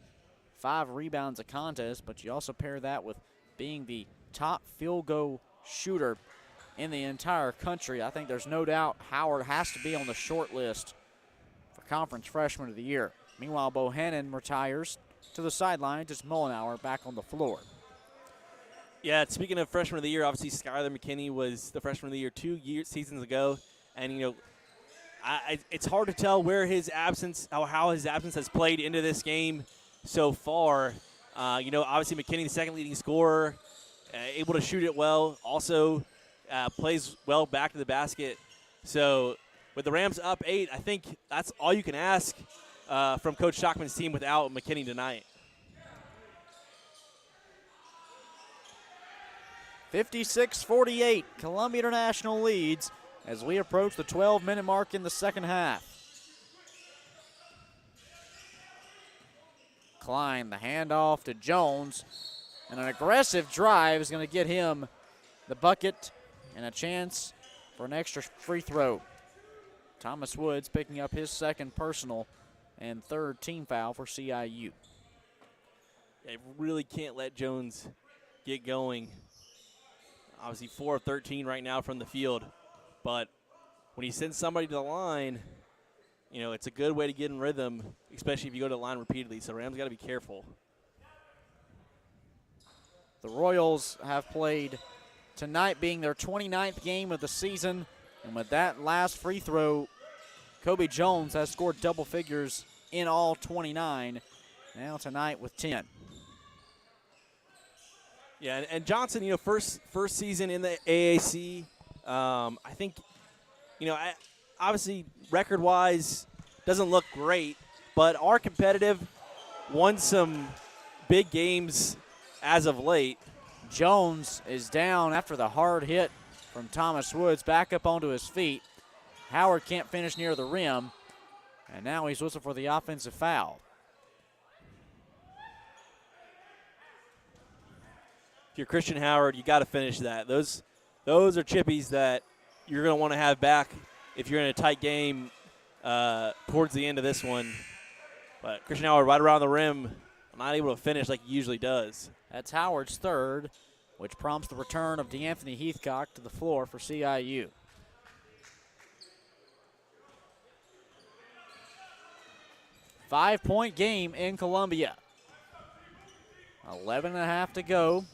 5 rebounds a contest, but you also pair that with being the top field goal shooter in the entire country. I think there's no doubt Howard has to be on the short list for Conference Freshman of the Year. Meanwhile, Bohannon retires to the sideline, just Mullenauer back on the floor. Yeah, speaking of Freshman of the Year, obviously Skylar McKinney was the Freshman of the Year 2 seasons ago. And, you know, it's hard to tell where his absence, how his absence has played into this game so far. You know, obviously McKinney, the second leading scorer, able to shoot it well, also plays well back to the basket. So with the Rams up 8, I think that's all you can ask from Coach Stockman's team without McKinney tonight. 56-48, Columbia International leads as we approach the 12-minute mark in the second half. Klein, the handoff to Jones, and an aggressive drive is going to get him the bucket and a chance for an extra free throw. Thomas Woods picking up his second personal and third team foul for CIU. They really can't let Jones get going. Obviously 4 of 13 right now from the field. But when he sends somebody to the line, you know, it's a good way to get in rhythm, especially if you go to the line repeatedly. So Rams got to be careful. The Royals have played tonight being their 29th game of the season. And with that last free throw, Kobe Jones has scored double figures in all 29. Now tonight with 10. Yeah, and Johnson, you know, first season in the AAC. I think, you know, obviously record-wise doesn't look great, but are competitive, won some big games as of late. Jones is down after the hard hit from Thomas Woods, back up onto his feet. Howard can't finish near the rim, and now he's whistled for the offensive foul. If you're Christian Howard, you got to finish that. Those are chippies that you're going to want to have back if you're in a tight game towards the end of this one. But Christian Howard right around the rim, not able to finish like he usually does. That's Howard's third, which prompts the return of DeAnthony Heathcock to the floor for CIU. Five-point game in Columbia. 11.5 to go.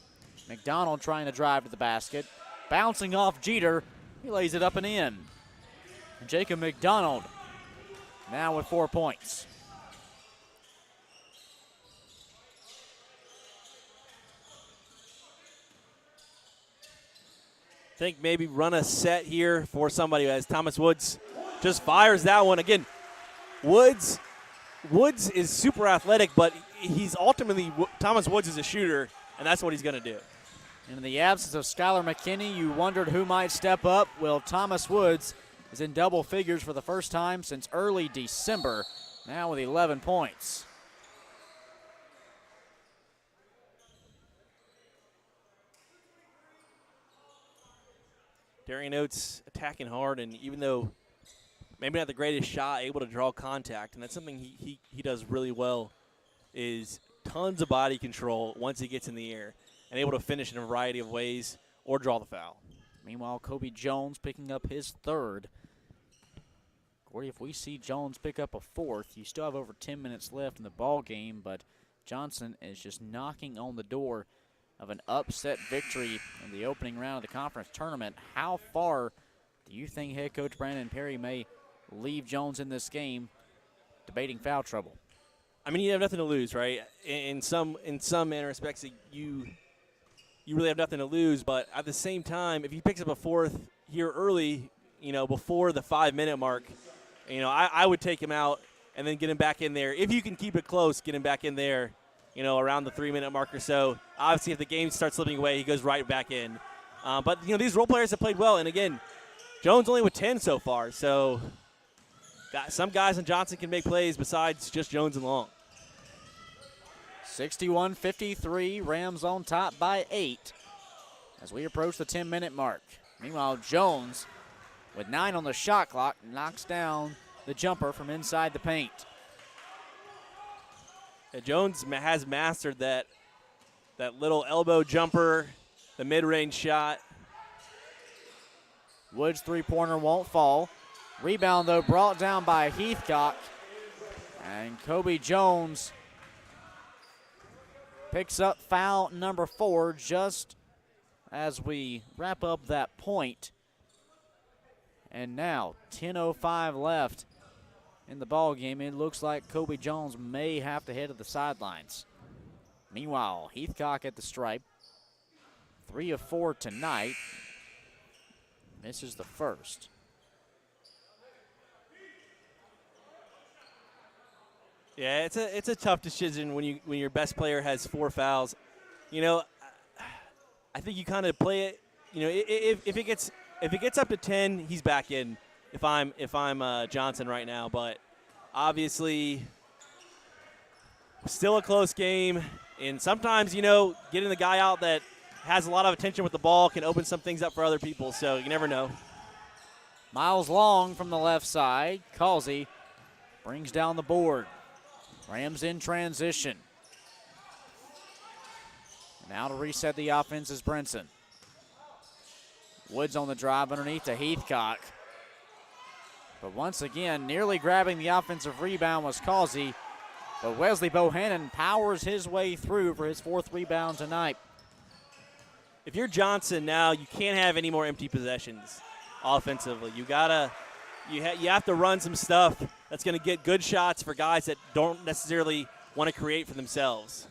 McDonald trying to drive to the basket. Bouncing off Jeter. He lays it up and in. And Jacob McDonald now with 4 points. I think maybe run a set here for somebody as Thomas Woods just fires that one. Again, Woods is super athletic, but he's ultimately, Thomas Woods is a shooter, and that's what he's going to do. In the absence of Skylar McKinney, you wondered who might step up. Well, Thomas Woods is in double figures for the first time since early December, now with 11 points. Darion Oates attacking hard, and even though maybe not the greatest shot, able to draw contact, and that's something he does really well, is tons of body control once he gets in the air and able to finish in a variety of ways or draw the foul. Meanwhile, Kobe Jones picking up his third. Gordy, if we see Jones pick up a fourth, you still have over 10 minutes left in the ball game, but Johnson is just knocking on the door of an upset victory in the opening round of the conference tournament. How far do you think head coach Brandon Perry may leave Jones in this game, debating foul trouble? I mean, you have nothing to lose, right? In some manner respects, you really have nothing to lose. But at the same time, if he picks up a fourth here early, before the 5-minute mark, I would take him out and then get him back in there. If you can keep it close, get him back in there, around the 3-minute mark or so. Obviously, if the game starts slipping away, he goes right back in. But these role players have played well, and again, Jones only with 10 so far, so some guys in Johnson can make plays besides just Jones and Long. 61-53, Rams on top by 8 as we approach the 10-minute mark. Meanwhile, Jones, with 9 on the shot clock, knocks down the jumper from inside the paint. And Jones has mastered that little elbow jumper, the mid-range shot. Woods' three-pointer won't fall. Rebound, though, brought down by Heathcock. And Kobe Jones picks up foul number 4 just as we wrap up that point. And now, 10:05 left in the ball game. It looks like Kobe Jones may have to head to the sidelines. Meanwhile, Heathcock at the stripe. 3 of 4 tonight. Misses the first. Yeah, it's a tough decision when your best player has 4 fouls. I think you kind of play it. If it gets up to 10, he's back in. If I'm Johnson right now, but obviously still a close game, and sometimes getting the guy out that has a lot of attention with the ball can open some things up for other people. So you never know. Miles Long from the left side. Causey brings down the board. Rams in transition. Now to reset the offense is Brinson. Woods on the drive underneath to Heathcock. But once again, nearly grabbing the offensive rebound was Causey. But Wesley Bohannon powers his way through for his 4th rebound tonight. If you're Johnson now, you can't have any more empty possessions offensively. You have to run some stuff that's going to get good shots for guys that don't necessarily want to create for themselves.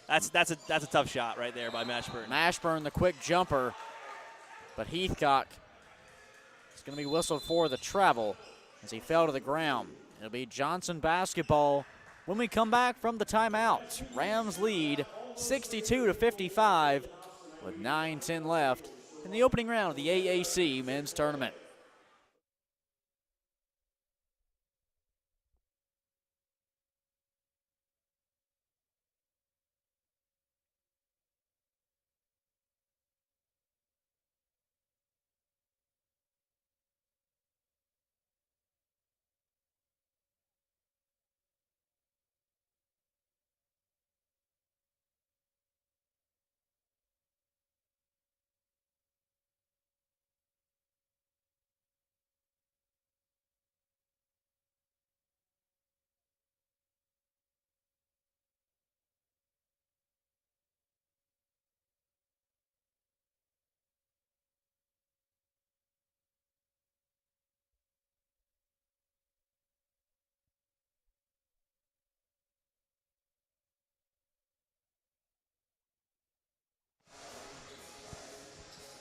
That's a tough shot right there by Mashburn. Mashburn, the quick jumper. But Heathcock is going to be whistled for the travel as he fell to the ground. It'll be Johnson basketball when we come back from the timeout. Rams lead 62-55 with 9:10 left in the opening round of the AAC men's tournament.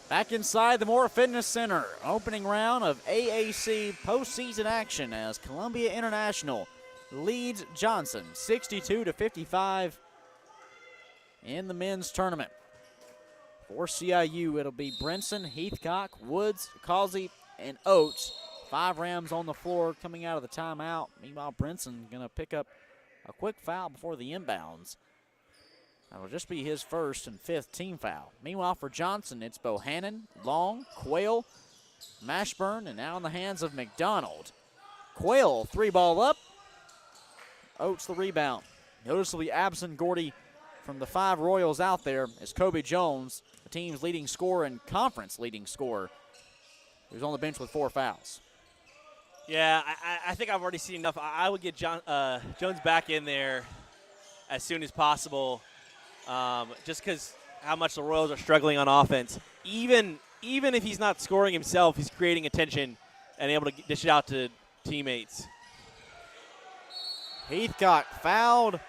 Back inside the Moore Fitness Center, opening round of AAC postseason action as Columbia International leads Johnson 62-55 in the men's tournament. For CIU, it'll be Brinson, Heathcock, Woods, Causey, and Oates. 5 Rams on the floor coming out of the timeout. Meanwhile, Brinson going to pick up a quick foul before the inbounds. That'll just be his first and 5th team foul. Meanwhile, for Johnson, it's Bohannon, Long, Quayle, Mashburn, and now in the hands of McDonald. Quayle, 3-ball up. Oates the rebound. Noticeably absent Gordy from the 5 Royals out there is Kobe Jones, the team's leading scorer and conference leading scorer, who's on the bench with 4 fouls. Yeah, I think I've already seen enough. I would get Jones back in there as soon as possible, just because how much the Royals are struggling on offense. Even if he's not scoring himself, he's creating attention and able to dish it out to teammates. Heathcock fouled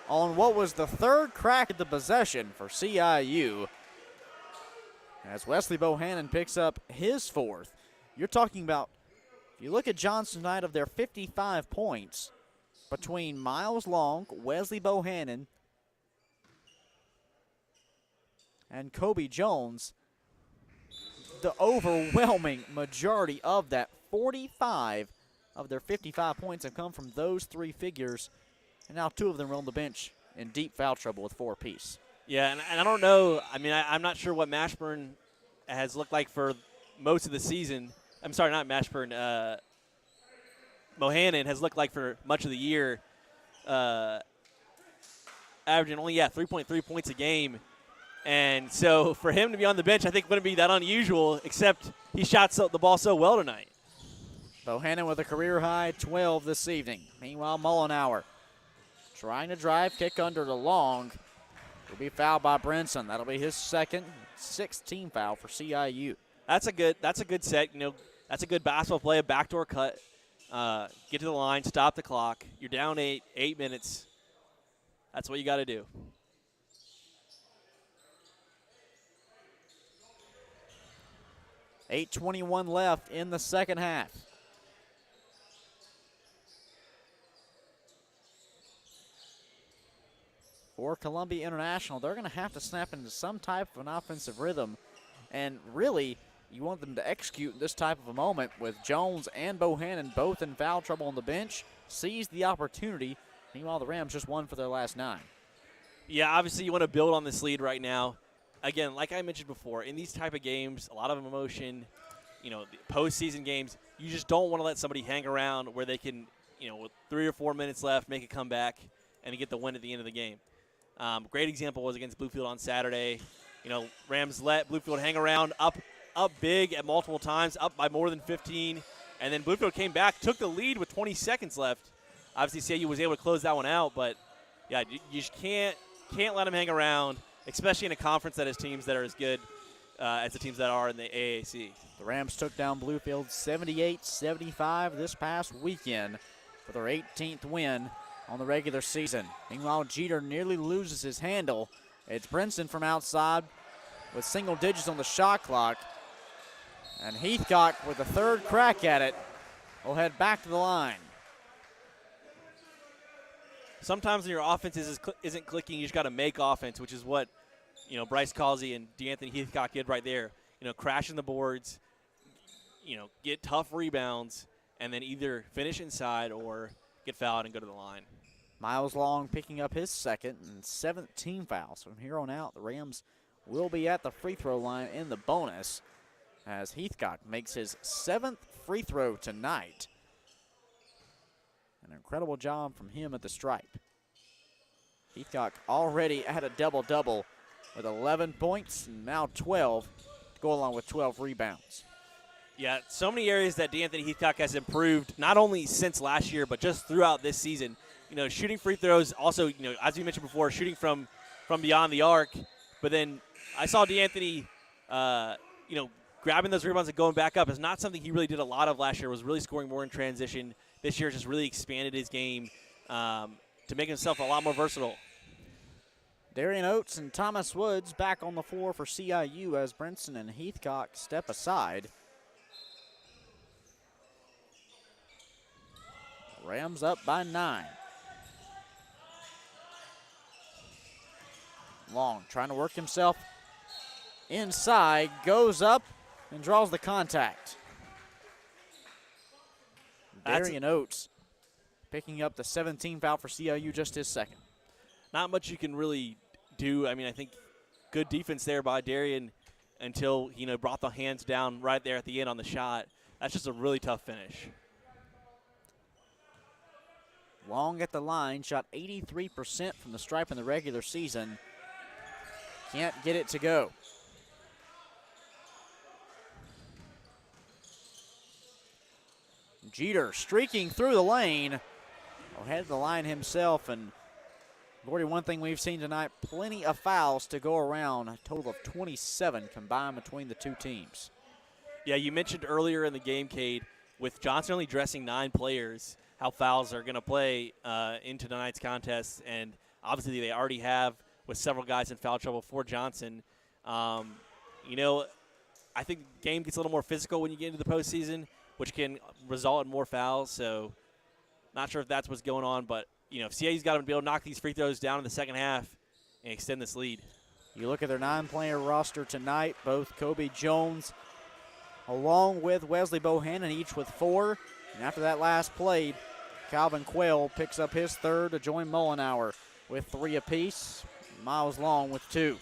on what was the 3rd crack at the possession for CIU, as Wesley Bohannon picks up his 4th. You're talking about, if you look at Johnson tonight, of their 55 points, between Miles Long, Wesley Bohannon, and Kobe Jones, the overwhelming majority of that, 45 of their 55 points, have come from those 3 figures, and now 2 of them are on the bench in deep foul trouble with 4 apiece. Yeah, and I don't know. I mean, I'm not sure what Mashburn has looked like for most of the season. I'm sorry, not Mashburn. Bohannon has looked like for much of the year, averaging only 3.3 points a game. And so for him to be on the bench, I think wouldn't be that unusual, except he shot the ball so well tonight. Bohannon with a career-high 12 this evening. Meanwhile, Mullenauer trying to drive, kick under the Long. Will be fouled by Brinson. That'll be his 2nd, 6th team foul for CIU. That's a good set. You know, that's a good basketball play, a backdoor cut. Get to the line, stop the clock. You're down 8 minutes. That's what you got to do. $8:21 left in the second half. For Columbia International, they're going to have to snap into some type of an offensive rhythm. And really, you want them to execute this type of a moment with Jones and Bohannon both in foul trouble on the bench, seize the opportunity. Meanwhile, the Rams just won for their last 9. Yeah, obviously you want to build on this lead right now. Again, like I mentioned before, in these type of games, a lot of emotion, you know, the postseason games, you just don't want to let somebody hang around where they can, you know, with 3 or 4 minutes left, make a comeback and get the win at the end of the game. Great example was against Bluefield on Saturday. You know, Rams let Bluefield hang around up big at multiple times, up by more than 15, and then Bluefield came back, took the lead with 20 seconds left. Obviously, CIU was able to close that one out, but yeah, you just can't let them hang around, especially in a conference that has teams that are as good as the teams that are in the AAC. The Rams took down Bluefield 78-75 this past weekend for their 18th win on the regular season. Meanwhile, Jeter nearly loses his handle. It's Brinson from outside with single digits on the shot clock. And Heathcock with the 3rd crack at it will head back to the line. Sometimes when your offense isn't clicking, you just got to make offense, which is what, you know, Bryce Causey and DeAnthony Heathcock did right there. You know, crashing the boards, you know, get tough rebounds, and then either finish inside or get fouled and go to the line. Miles Long picking up his 2nd and 7th team foul. So from here on out, the Rams will be at the free throw line in the bonus as Heathcock makes his 7th free throw tonight. An incredible job from him at the stripe. Heathcock already at a double-double with 11 points and now 12 to go along with 12 rebounds. Yeah, so many areas that DeAnthony Heathcock has improved, not only since last year, but just throughout this season. You know, shooting free throws, also, you know, as we mentioned before, shooting from beyond the arc. But then I saw DeAnthony, you know, grabbing those rebounds and going back up is not something he really did a lot of last year, was really scoring more in transition. This year just really expanded his game to make himself a lot more versatile. Darion Oates and Thomas Woods back on the floor for CIU as Brinson and Heathcock step aside. Rams up by 9. Long trying to work himself inside, goes up, and draws the contact. Darion Oates picking up the 17th foul for CIU, just his second. Not much you can really do. I mean, I think good defense there by Darion until, brought the hands down right there at the end on the shot. That's just a really tough finish. Long at the line, shot 83% from the stripe in the regular season. Can't get it to go. Jeter streaking through the lane. Headed the line himself, and Gordy, one thing we've seen tonight, plenty of fouls to go around, a total of 27 combined between the two teams. Yeah, you mentioned earlier in the game, Cade, with Johnson only dressing 9 players, how fouls are going to play into tonight's contest, and obviously they already have with several guys in foul trouble for Johnson. I think the game gets a little more physical when you get into the postseason, which can result in more fouls, so not sure if that's what's going on, but if CIU's got to be able to knock these free throws down in the second half and extend this lead. You look at their 9-player roster tonight, both Kobe Jones along with Wesley Bohannon, each with 4. And after that last play, Calvin Quayle picks up his third to join Mullenhour with 3 apiece. Miles Long with 2.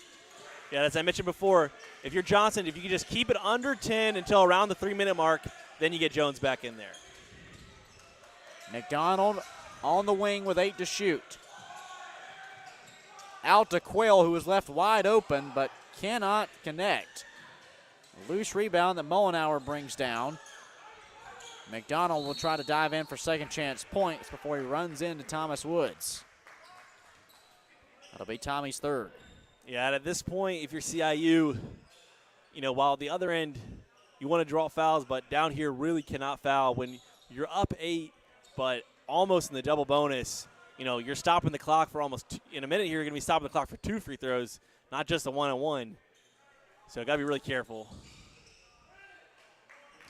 Yeah, as I mentioned before, if you're Johnson, if you can just keep it under 10 until around the 3-minute mark, then you get Jones back in there. McDonald on the wing with 8 to shoot. Out to Quayle, who is left wide open but cannot connect. A loose rebound that Mullenhour brings down. McDonald will try to dive in for second chance points before he runs into Thomas Woods. That'll be Tommy's third. Yeah, and at this point, if you're CIU, while at the other end you want to draw fouls, but down here really cannot foul when you're up 8, but almost in the double bonus. You're stopping the clock for in a minute here, you're going to be stopping the clock for 2 free throws, not just a 1-on-1. So got to be really careful.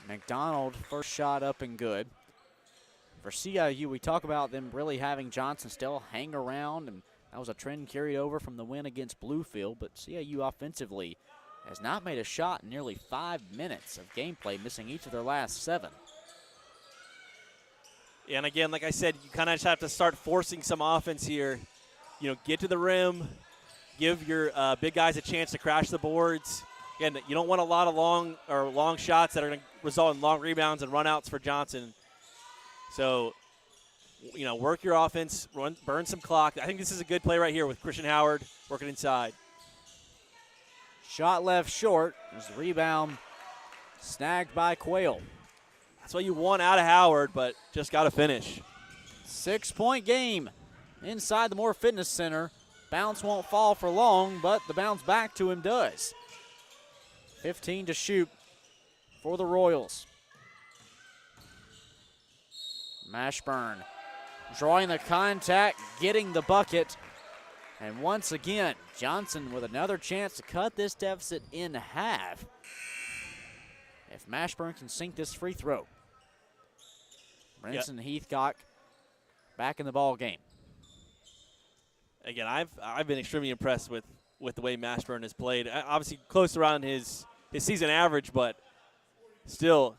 McDonald, first shot up and good. For CIU, we talk about them really having Johnson still hang around, and that was a trend carried over from the win against Bluefield, but CIU offensively has not made a shot in nearly 5 minutes of gameplay, missing each of their last 7. Yeah, and again, like I said, you kind of just have to start forcing some offense here. Get to the rim, give your big guys a chance to crash the boards. Again, you don't want a lot of long shots that are going to result in long rebounds and runouts for Johnson. So, work your offense, burn some clock. I think this is a good play right here with Christian Howard working inside. Shot left short. There's the rebound snagged by Quayle. That's what you want out of Howard, but just got to finish. 6-point game inside the Moore Fitness Center. Bounce won't fall for long, but the bounce back to him does. 15 to shoot for the Royals. Mashburn drawing the contact, getting the bucket. And once again, Johnson with another chance to cut this deficit in half. If Mashburn can sink this free throw. Brinson Heathcock back in the ball game. Again, I've been extremely impressed with the way Mashburn has played. Obviously close around his season average, but still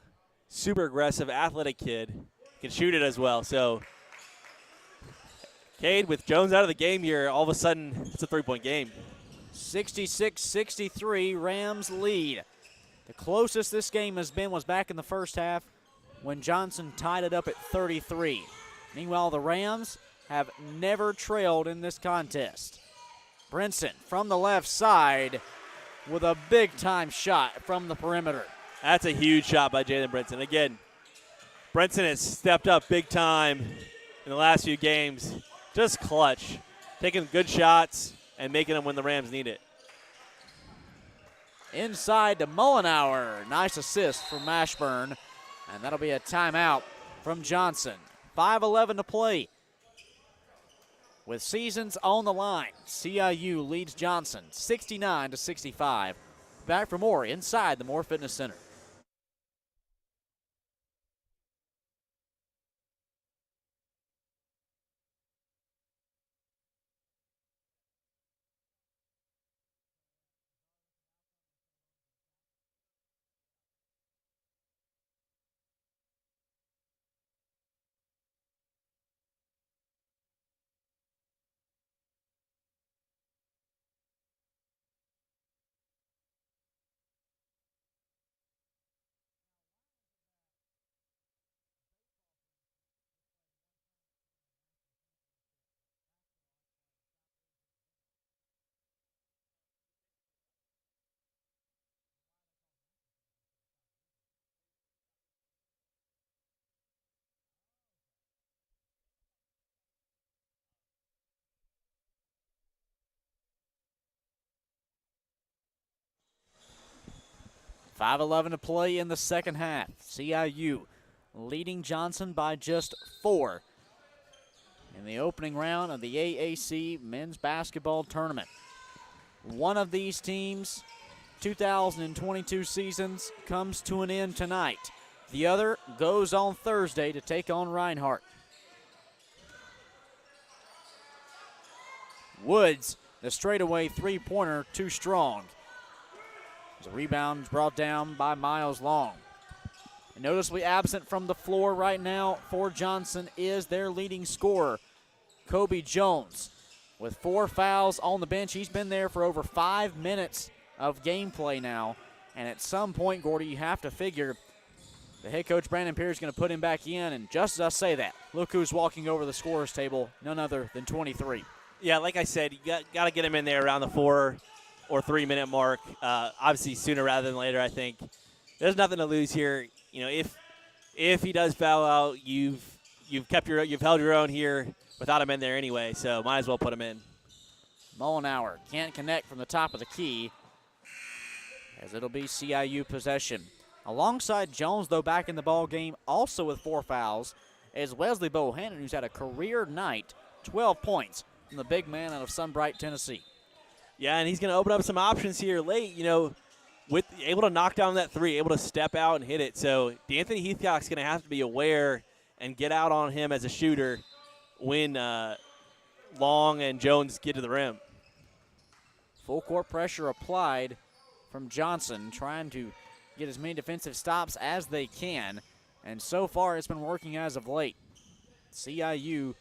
super aggressive, athletic kid. Can shoot it as well. So, Cade, with Jones out of the game here, all of a sudden it's a 3-point game. 66-63, Rams lead. The closest this game has been was back in the first half when Johnson tied it up at 33. Meanwhile, the Rams have never trailed in this contest. Brinson from the left side with a big-time shot from the perimeter. That's a huge shot by Jalen Brinson. Again, Brinson has stepped up big time in the last few games. Just clutch, taking good shots and making them when the Rams need it. Inside to Mullenhour. Nice assist from Mashburn. And that'll be a timeout from Johnson. 5:11 to play. With seasons on the line, CIU leads Johnson 69-65. Back for more inside the Moore Fitness Center. 5:11 to play in the second half. CIU leading Johnson by just 4 in the opening round of the AAC men's basketball tournament. One of these teams' 2022 seasons comes to an end tonight. The other goes on Thursday to take on Reinhardt. Woods, the straightaway three-pointer, too strong. The rebound brought down by Miles Long. And noticeably absent from the floor right now for Johnson is their leading scorer, Kobe Jones, with 4 fouls on the bench. He's been there for over 5 minutes of gameplay now. And at some point, Gordy, you have to figure the head coach, Brandon Pierce, is going to put him back in. And just as I say that, look who's walking over the scorer's table, none other than 23. Yeah, like I said, you got to get him in there around the 4 or 3 minute mark. Obviously, sooner rather than later. I think there's nothing to lose here. You know, if he does foul out, you've held your own here without him in there anyway. So might as well put him in. Mullenauer can't connect from the top of the key, as it'll be CIU possession. Alongside Jones, though, back in the ball game, also with 4 fouls, is Wesley Bohannon, who's had a career night, 12 points from the big man out of Sunbright, Tennessee. Yeah, and he's going to open up some options here late, you know, with able to knock down that 3, able to step out and hit it. So D'Anthony Heathcock's going to have to be aware and get out on him as a shooter when Long and Jones get to the rim. Full court pressure applied from Johnson, trying to get as many defensive stops as they can, and so far it's been working as of late. CIU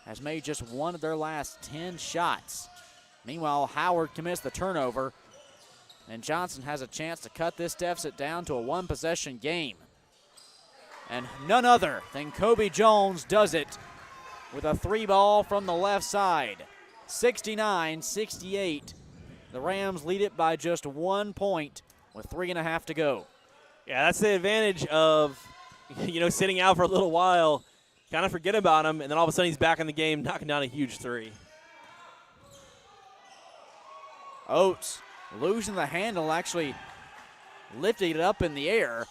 has made just 1 of their last 10 shots. Meanwhile, Howard commits the turnover, and Johnson has a chance to cut this deficit down to a 1-possession game. And none other than Kobe Jones does it with a 3-ball from the left side. 69-68. The Rams lead it by just 1 point with 3.5 to go. Yeah, that's the advantage of, you know, sitting out for a little while, kind of forget about him, and then all of a sudden he's back in the game, knocking down a huge 3. Oates losing the handle, actually lifting it up in the air.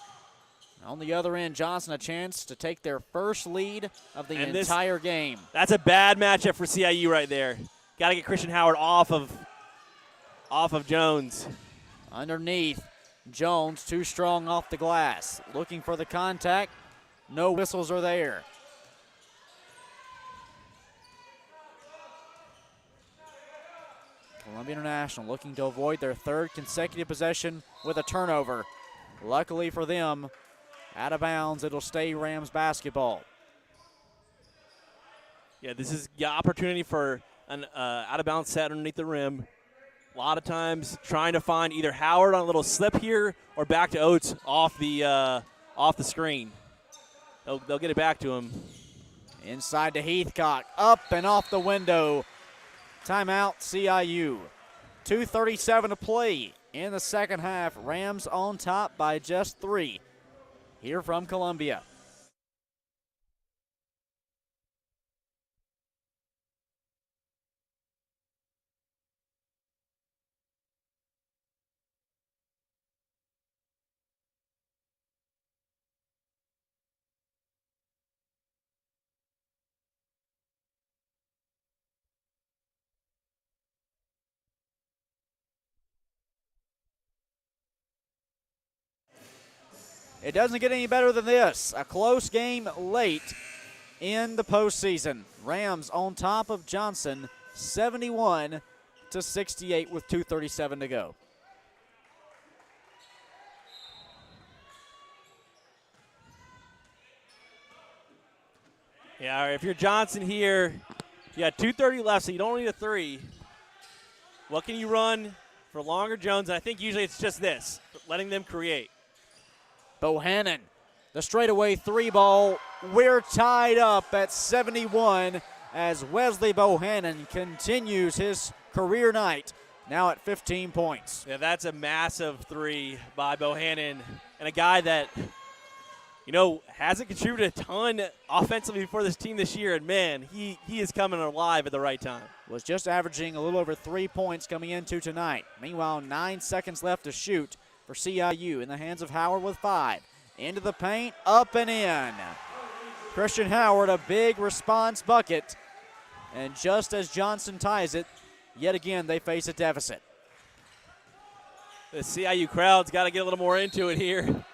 On the other end, Johnson a chance to take their first lead of the entire game. That's a bad matchup for CIU right there. Got to get Christian Howard off of Jones. Underneath, Jones too strong off the glass. Looking for the contact. No whistles are there. Columbia International looking to avoid their 3rd consecutive possession with a turnover. Luckily for them, out of bounds, it'll stay Rams basketball. Yeah, this is the opportunity for an out-of-bounds set underneath the rim. A lot of times trying to find either Howard on a little slip here or back to Oates off the screen. They'll get it back to him. Inside to Heathcock, up and off the window. Timeout, CIU. 2:37 to play in the second half. Rams on top by just 3. Here from Columbia. It doesn't get any better than this. A close game late in the postseason. Rams on top of Johnson, 71-68 with 2:37 to go. Yeah, if you're Johnson here, you got 2:30 left, so you don't need a 3. What can you run for longer, Jones? And I think usually it's just this, letting them create. Bohannon, the straightaway 3-ball. We're tied up at 71 as Wesley Bohannon continues his career night, now at 15 points. Yeah, that's a massive 3 by Bohannon, and a guy that, you know, hasn't contributed a ton offensively for this team this year, and man, he is coming alive at the right time. Was just averaging a little over 3 points coming into tonight. Meanwhile, 9 seconds left to shoot for CIU in the hands of Howard with 5. Into the paint, up and in. Christian Howard, a big response bucket. And just as Johnson ties it, yet again they face a deficit. The CIU crowd's got to get a little more into it here.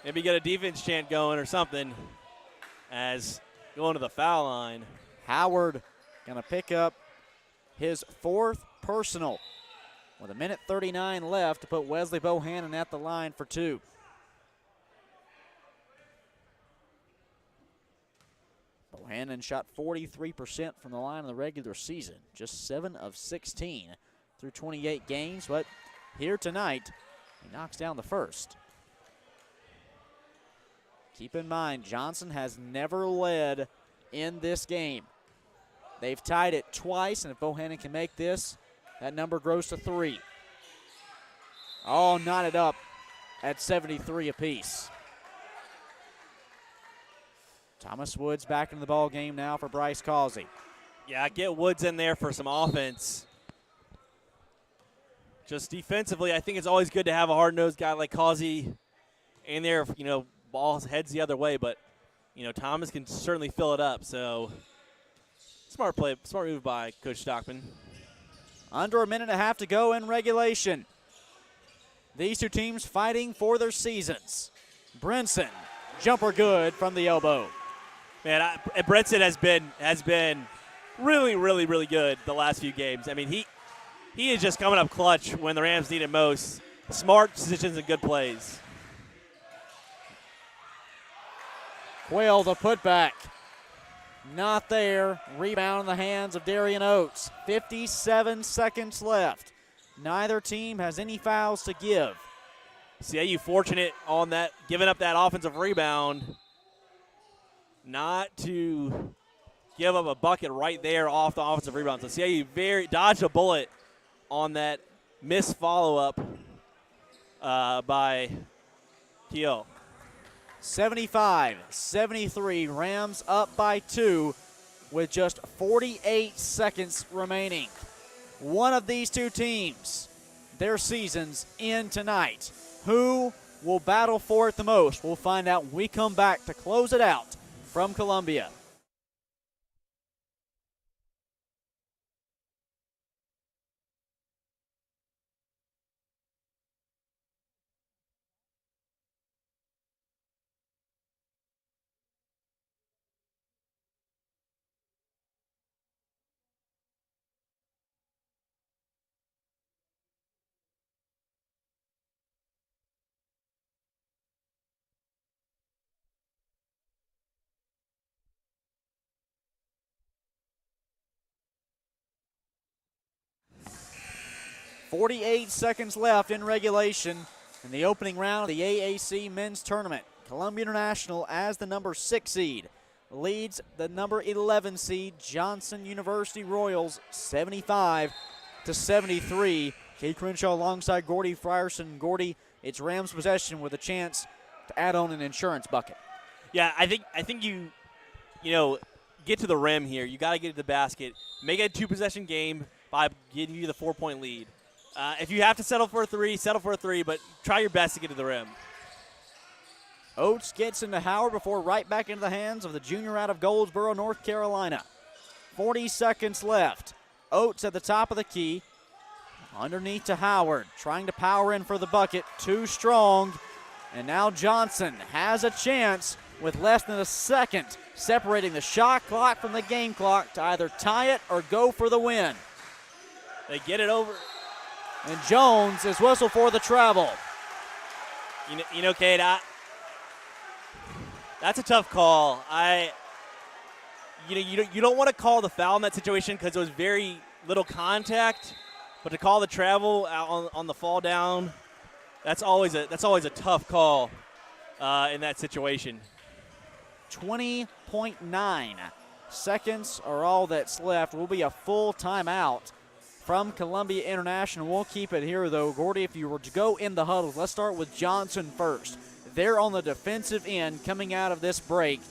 Maybe get a defense chant going or something as going to the foul line. Howard going to pick up his 4th personal with 1:39 left to put Wesley Bohannon at the line for 2. Bohannon shot 43% from the line in the regular season, just 7 of 16 through 28 games, but here tonight, he knocks down the first. Keep in mind, Johnson has never led in this game. They've tied it twice, and if Bohannon can make this, that number grows to 3. All knotted up at 73 apiece. Thomas Woods back into the ball game now for Bryce Causey. Yeah, get Woods in there for some offense. Just defensively, I think it's always good to have a hard-nosed guy like Causey in there. You know, ball heads the other way, but you know Thomas can certainly fill it up. So smart play, smart move by Coach Stockman. Under a minute and a half to go in regulation. These two teams fighting for their seasons. Brinson, jumper good from the elbow. Man, Brinson has been really good the last few games. I mean, he is just coming up clutch when the Rams need it most. Smart decisions and good plays. Quayle, the putback. Not there. Rebound in the hands of Darion Oates. 57 seconds left. Neither team has any fouls to give. CIU fortunate on that, giving up that offensive rebound. Not to give up a bucket right there off the offensive rebound. So CIU dodged a bullet on that missed follow-up by Keogh. 75-73, Rams up by 2 with just 48 seconds remaining. One of these two teams, their seasons end tonight. Who will battle for it the most? We'll find out when we come back to close it out from Columbia. .48 seconds left in regulation in the opening round of the AAC men's tournament. Columbia International, as the number 6 seed, leads the number 11 seed Johnson University Royals 75-73. Kate Crenshaw alongside Gordy Frierson. Gordy, it's Rams possession with a chance to add on an insurance bucket. Yeah, I think you get to the rim here. You got to get to the basket. Make it a 2-possession game by giving you the 4-point lead. If you have to settle for a 3, settle for a 3, but try your best to get to the rim. Oates gets into Howard before right back into the hands of the junior out of Goldsboro, North Carolina. 40 seconds left. Oates at the top of the key. Underneath to Howard, trying to power in for the bucket. Too strong. And now Johnson has a chance with less than a second separating the shot clock from the game clock to either tie it or go for the win. They get it over. And Jones is whistled for the travel. You know, Kate, that's a tough call. You don't want to call the foul in that situation because it was very little contact, but to call the travel on the fall down, that's always a tough call in that situation. 20.9 seconds are all that's left. Will be a full timeout from Columbia International. We'll keep it here, though. Gordy, if you were to go in the huddles, let's start with Johnson first. They're on the defensive end coming out of this break,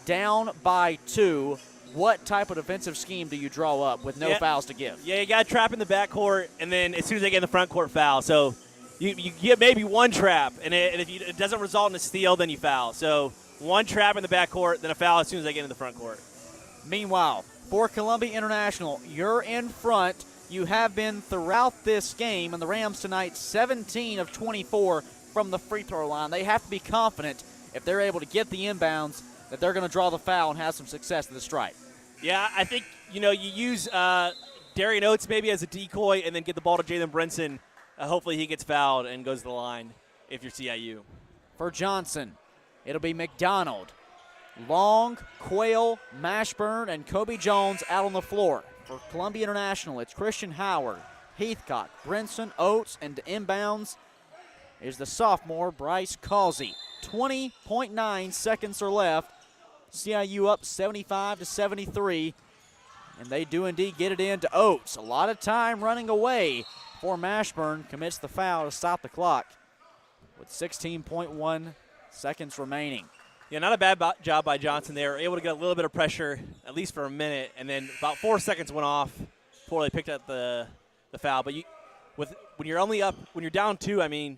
down by 2. What type of defensive scheme do you draw up with no fouls to give? Yeah, you got to trap in the backcourt, and then as soon as they get in the front court, foul. So you get maybe one trap, and if it doesn't result in a steal, then you foul. So one trap in the backcourt, then a foul as soon as they get in the front court. Meanwhile, for Columbia International, you're in front. You have been throughout this game, and the Rams tonight 17 of 24 from the free throw line. They have to be confident if they're able to get the inbounds that they're going to draw the foul and have some success at the stripe. Yeah, I think, you use Darion Oates maybe as a decoy and then get the ball to Jalen Brinson. Hopefully he gets fouled and goes to the line if you're CIU. For Johnson, it'll be McDonald, Long, Quayle, Mashburn, and Kobe Jones out on the floor. For Columbia International, it's Christian Howard, Heathcock, Brinson, Oates, and inbounds is the sophomore Bryce Causey. 20.9 seconds are left. CIU up 75-73, and they do indeed get it into Oates. A lot of time running away for Mashburn. Commits the foul to stop the clock with 16.1 seconds remaining. Yeah, not a bad job by Johnson. They were able to get a little bit of pressure, at least for a minute, and then about 4 seconds went off before they picked up the foul. But when you're down 2, you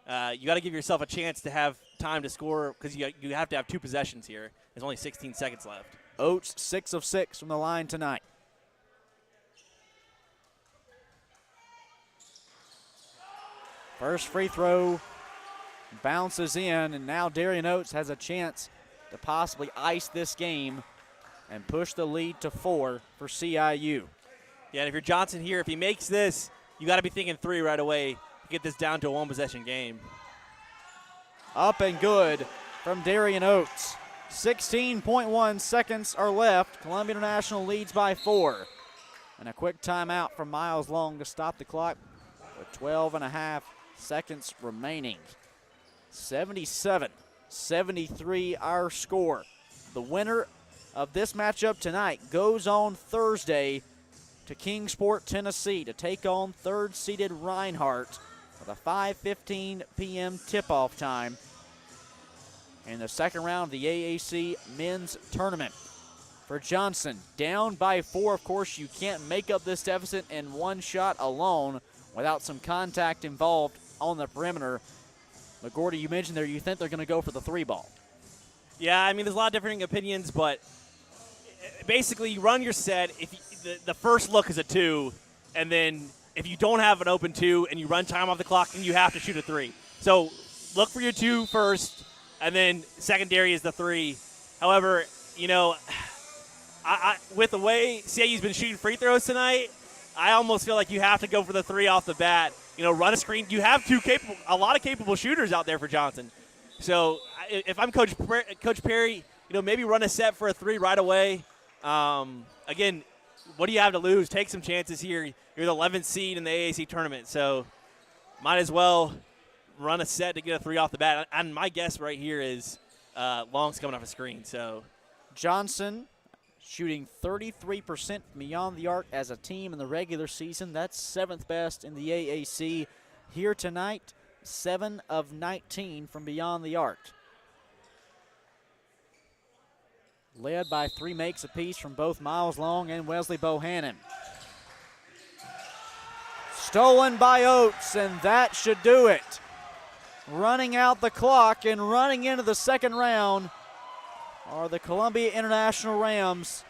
got to give yourself a chance to have time to score because you have to have 2 possessions here. There's only 16 seconds left. Oates 6 of 6 from the line tonight. First free throw bounces in, and now Darion Oates has a chance to possibly ice this game and push the lead to 4 for CIU. Yeah, and if you're Johnson here, if he makes this, you got to be thinking 3 right away to get this down to a 1-possession game. Up and good from Darion Oates. 16.1 seconds are left. Columbia International leads by 4. And a quick timeout from Miles Long to stop the clock with 12.5 seconds remaining. 77-73 our score. The winner of this matchup tonight goes on Thursday to Kingsport, Tennessee to take on third-seeded Reinhardt with a 5:15 p.m. tip-off time in the second round of the AAC men's tournament. For Johnson, down by 4, of course, you can't make up this deficit in one shot alone without some contact involved on the perimeter. But, Gordy, you mentioned there you think they're going to go for the 3 ball. Yeah, there's a lot of differing opinions, but basically you run your set. If the first look is a 2, and then if you don't have an open 2 and you run time off the clock, then you have to shoot a 3. So look for your 2 first, and then secondary is the 3. However, with the way CIU's been shooting free throws tonight, I almost feel like you have to go for the 3 off the bat. Run a screen. You have a lot of capable shooters out there for Johnson. So if I'm Coach Perry, maybe run a set for a 3 right away. Again, what do you have to lose? Take some chances here. You're the 11th seed in the AAC tournament, so might as well run a set to get a 3 off the bat. And my guess right here is Long's coming off a screen. So Johnson shooting 33% from beyond the arc as a team in the regular season. That's 7th best in the AAC. Here tonight, 7 of 19 from beyond the arc. Led by 3 makes apiece from both Miles Long and Wesley Bohannon. Stolen by Oates, and that should do it. Running out the clock and running into the second round are the Columbia International Rams.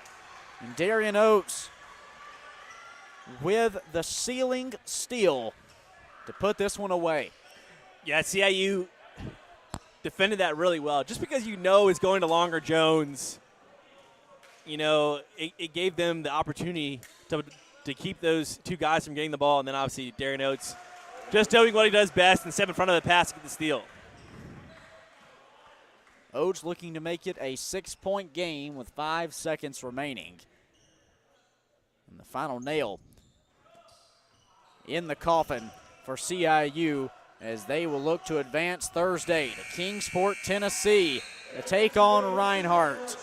And Darion Oates with the ceiling steal to put this one away. Yeah, CIU defended that really well. Just because it's going to Longer Jones, it gave them the opportunity to keep those 2 guys from getting the ball, and then obviously Darion Oates just doing what he does best and step in front of the pass to get the steal. Oates looking to make it a 6-point game with 5 seconds remaining. And the final nail in the coffin for CIU as they will look to advance Thursday to Kingsport, Tennessee to take on Reinhardt.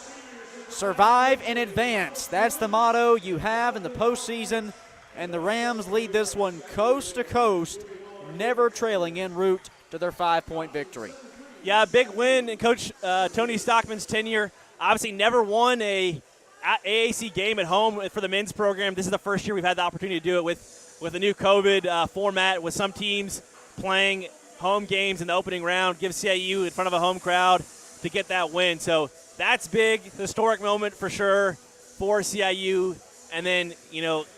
Survive and advance. That's the motto you have in the postseason, and the Rams lead this one coast to coast, never trailing en route to their 5-point victory. Yeah, a big win in Coach Tony Stockman's tenure. Obviously never won a AAC game at home for the men's program. This is the first year we've had the opportunity to do it with the new COVID format, with some teams playing home games in the opening round, give CIU in front of a home crowd to get that win. So that's big, historic moment for sure for CIU. And then,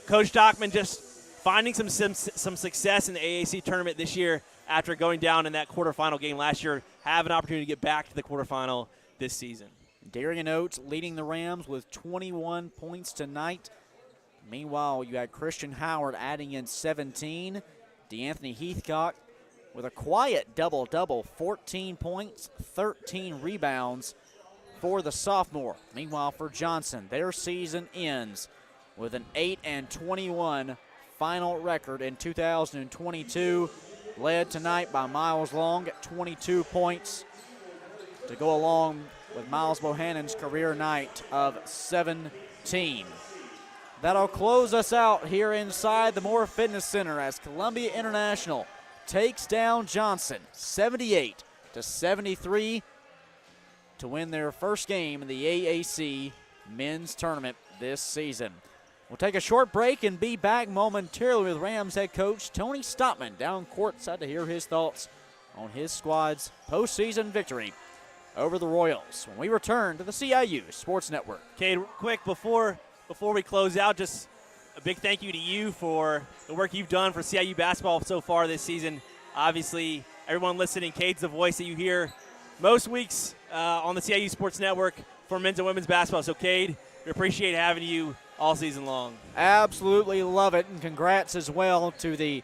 Coach Stockman just finding some success in the AAC tournament this year after going down in that quarterfinal game last year, have an opportunity to get back to the quarterfinal this season. Darion Oates leading the Rams with 21 points tonight. Meanwhile, you had Christian Howard adding in 17. DeAnthony Heathcock with a quiet double-double, 14 points, 13 rebounds for the sophomore. Meanwhile, for Johnson, their season ends with an 8-21 final record in 2022, led tonight by Miles Long at 22 points to go along with Miles Bohannon's career night of 17. That'll close us out here inside the Moore Fitness Center as Columbia International takes down Johnson 78-73 to win their first game in the AAC men's tournament this season. We'll take a short break and be back momentarily with Rams head coach Tony Stockman down courtside to hear his thoughts on his squad's postseason victory over the Royals when we return to the CIU Sports Network. Okay, quick, before we close out, just a big thank you to you for the work you've done for CIU basketball so far this season. Obviously, everyone listening, Cade's the voice that you hear most weeks on the CIU Sports Network for men's and women's basketball. So, Cade, we appreciate having you all season long. Absolutely love it, and congrats as well to the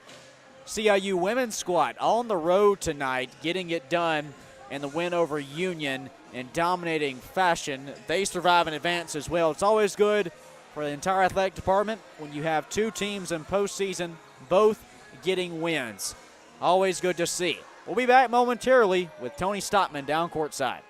CIU women's squad on the road tonight, getting it done in the win over Union in dominating fashion. They survive and advance as well. It's always good for the entire athletic department when you have two teams in postseason both getting wins. Always good to see. We'll be back momentarily with Tony Stockman down courtside.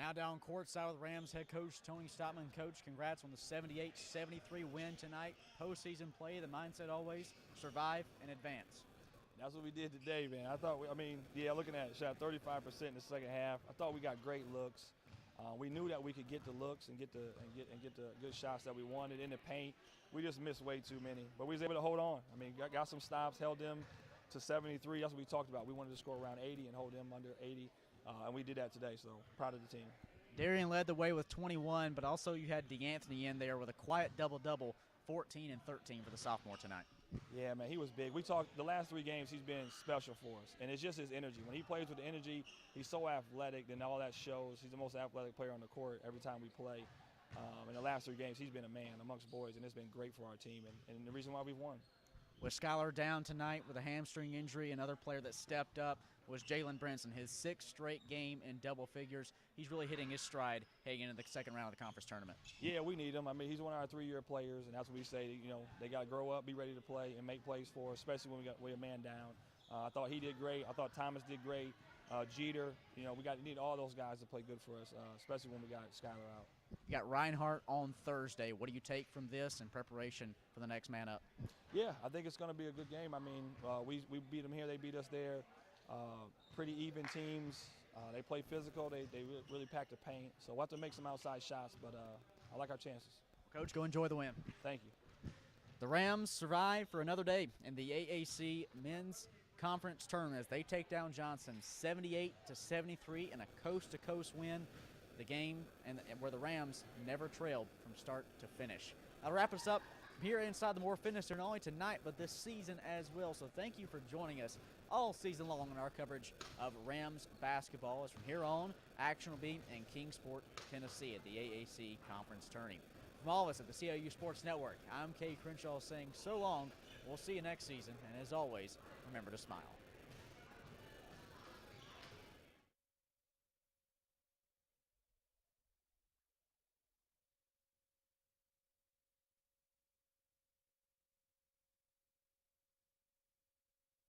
Now down courtside with Rams head coach Tony Stoutman. Coach, congrats on the 78-73 win tonight. Postseason play, the mindset always survive and advance. That's what we did today, man. I thought, looking at it, shot 35% in the second half. I thought we got great looks. We knew that we could get the looks and get the good shots that we wanted in the paint. We just missed way too many, but we was able to hold on. I mean, got some stops, held them to 73. That's what we talked about. We wanted to score around 80 and hold them under 80, and we did that today. So proud of the team. Darion led the way with 21, but also you had DeAnthony in there with a quiet double-double, 14 and 13 for the sophomore tonight. Yeah, man, he was big. We talked the last 3 games, he's been special for us, and it's just his energy. When he plays with the energy, he's so athletic, then all that shows. He's the most athletic player on the court every time we play. In the last 3 games, he's been a man amongst boys, and it's been great for our team, and the reason why we've won. With Skylar down tonight with a hamstring injury, another player that stepped up was Jalen Brinson. His 6th straight game in double figures. He's really hitting his stride heading into the second round of the conference tournament. Yeah, we need him. I mean, he's one of our 3-year players, and that's what we say. You know, they got to grow up, be ready to play, and make plays for us, especially when we're a man down. I thought he did great. I thought Thomas did great. Jeter, you know, we need all those guys to play good for us, especially when we got Skylar out. You got Reinhardt on Thursday. What do you take from this in preparation for the next man up? Yeah, I think it's going to be a good game. I mean, we beat them here, they beat us there. Pretty even teams. They play physical. They really pack the paint. So we'll have to make some outside shots, but I like our chances. Coach, go enjoy the win. Thank you. The Rams survive for another day in the AAC Men's Conference Tournament as they take down Johnson 78-73 in a coast-to-coast win. The game and where the Rams never trailed from start to finish. That'll wrap us up here inside the Moore Fitness Center, not only tonight but this season as well. So thank you for joining us all season long in our coverage of Rams basketball. As from here on, action will be in Kingsport, Tennessee at the AAC Conference Tourney. From all of us at the CIU Sports Network, I'm Kay Crenshaw saying so long. We'll see you next season, and as always, remember to smile.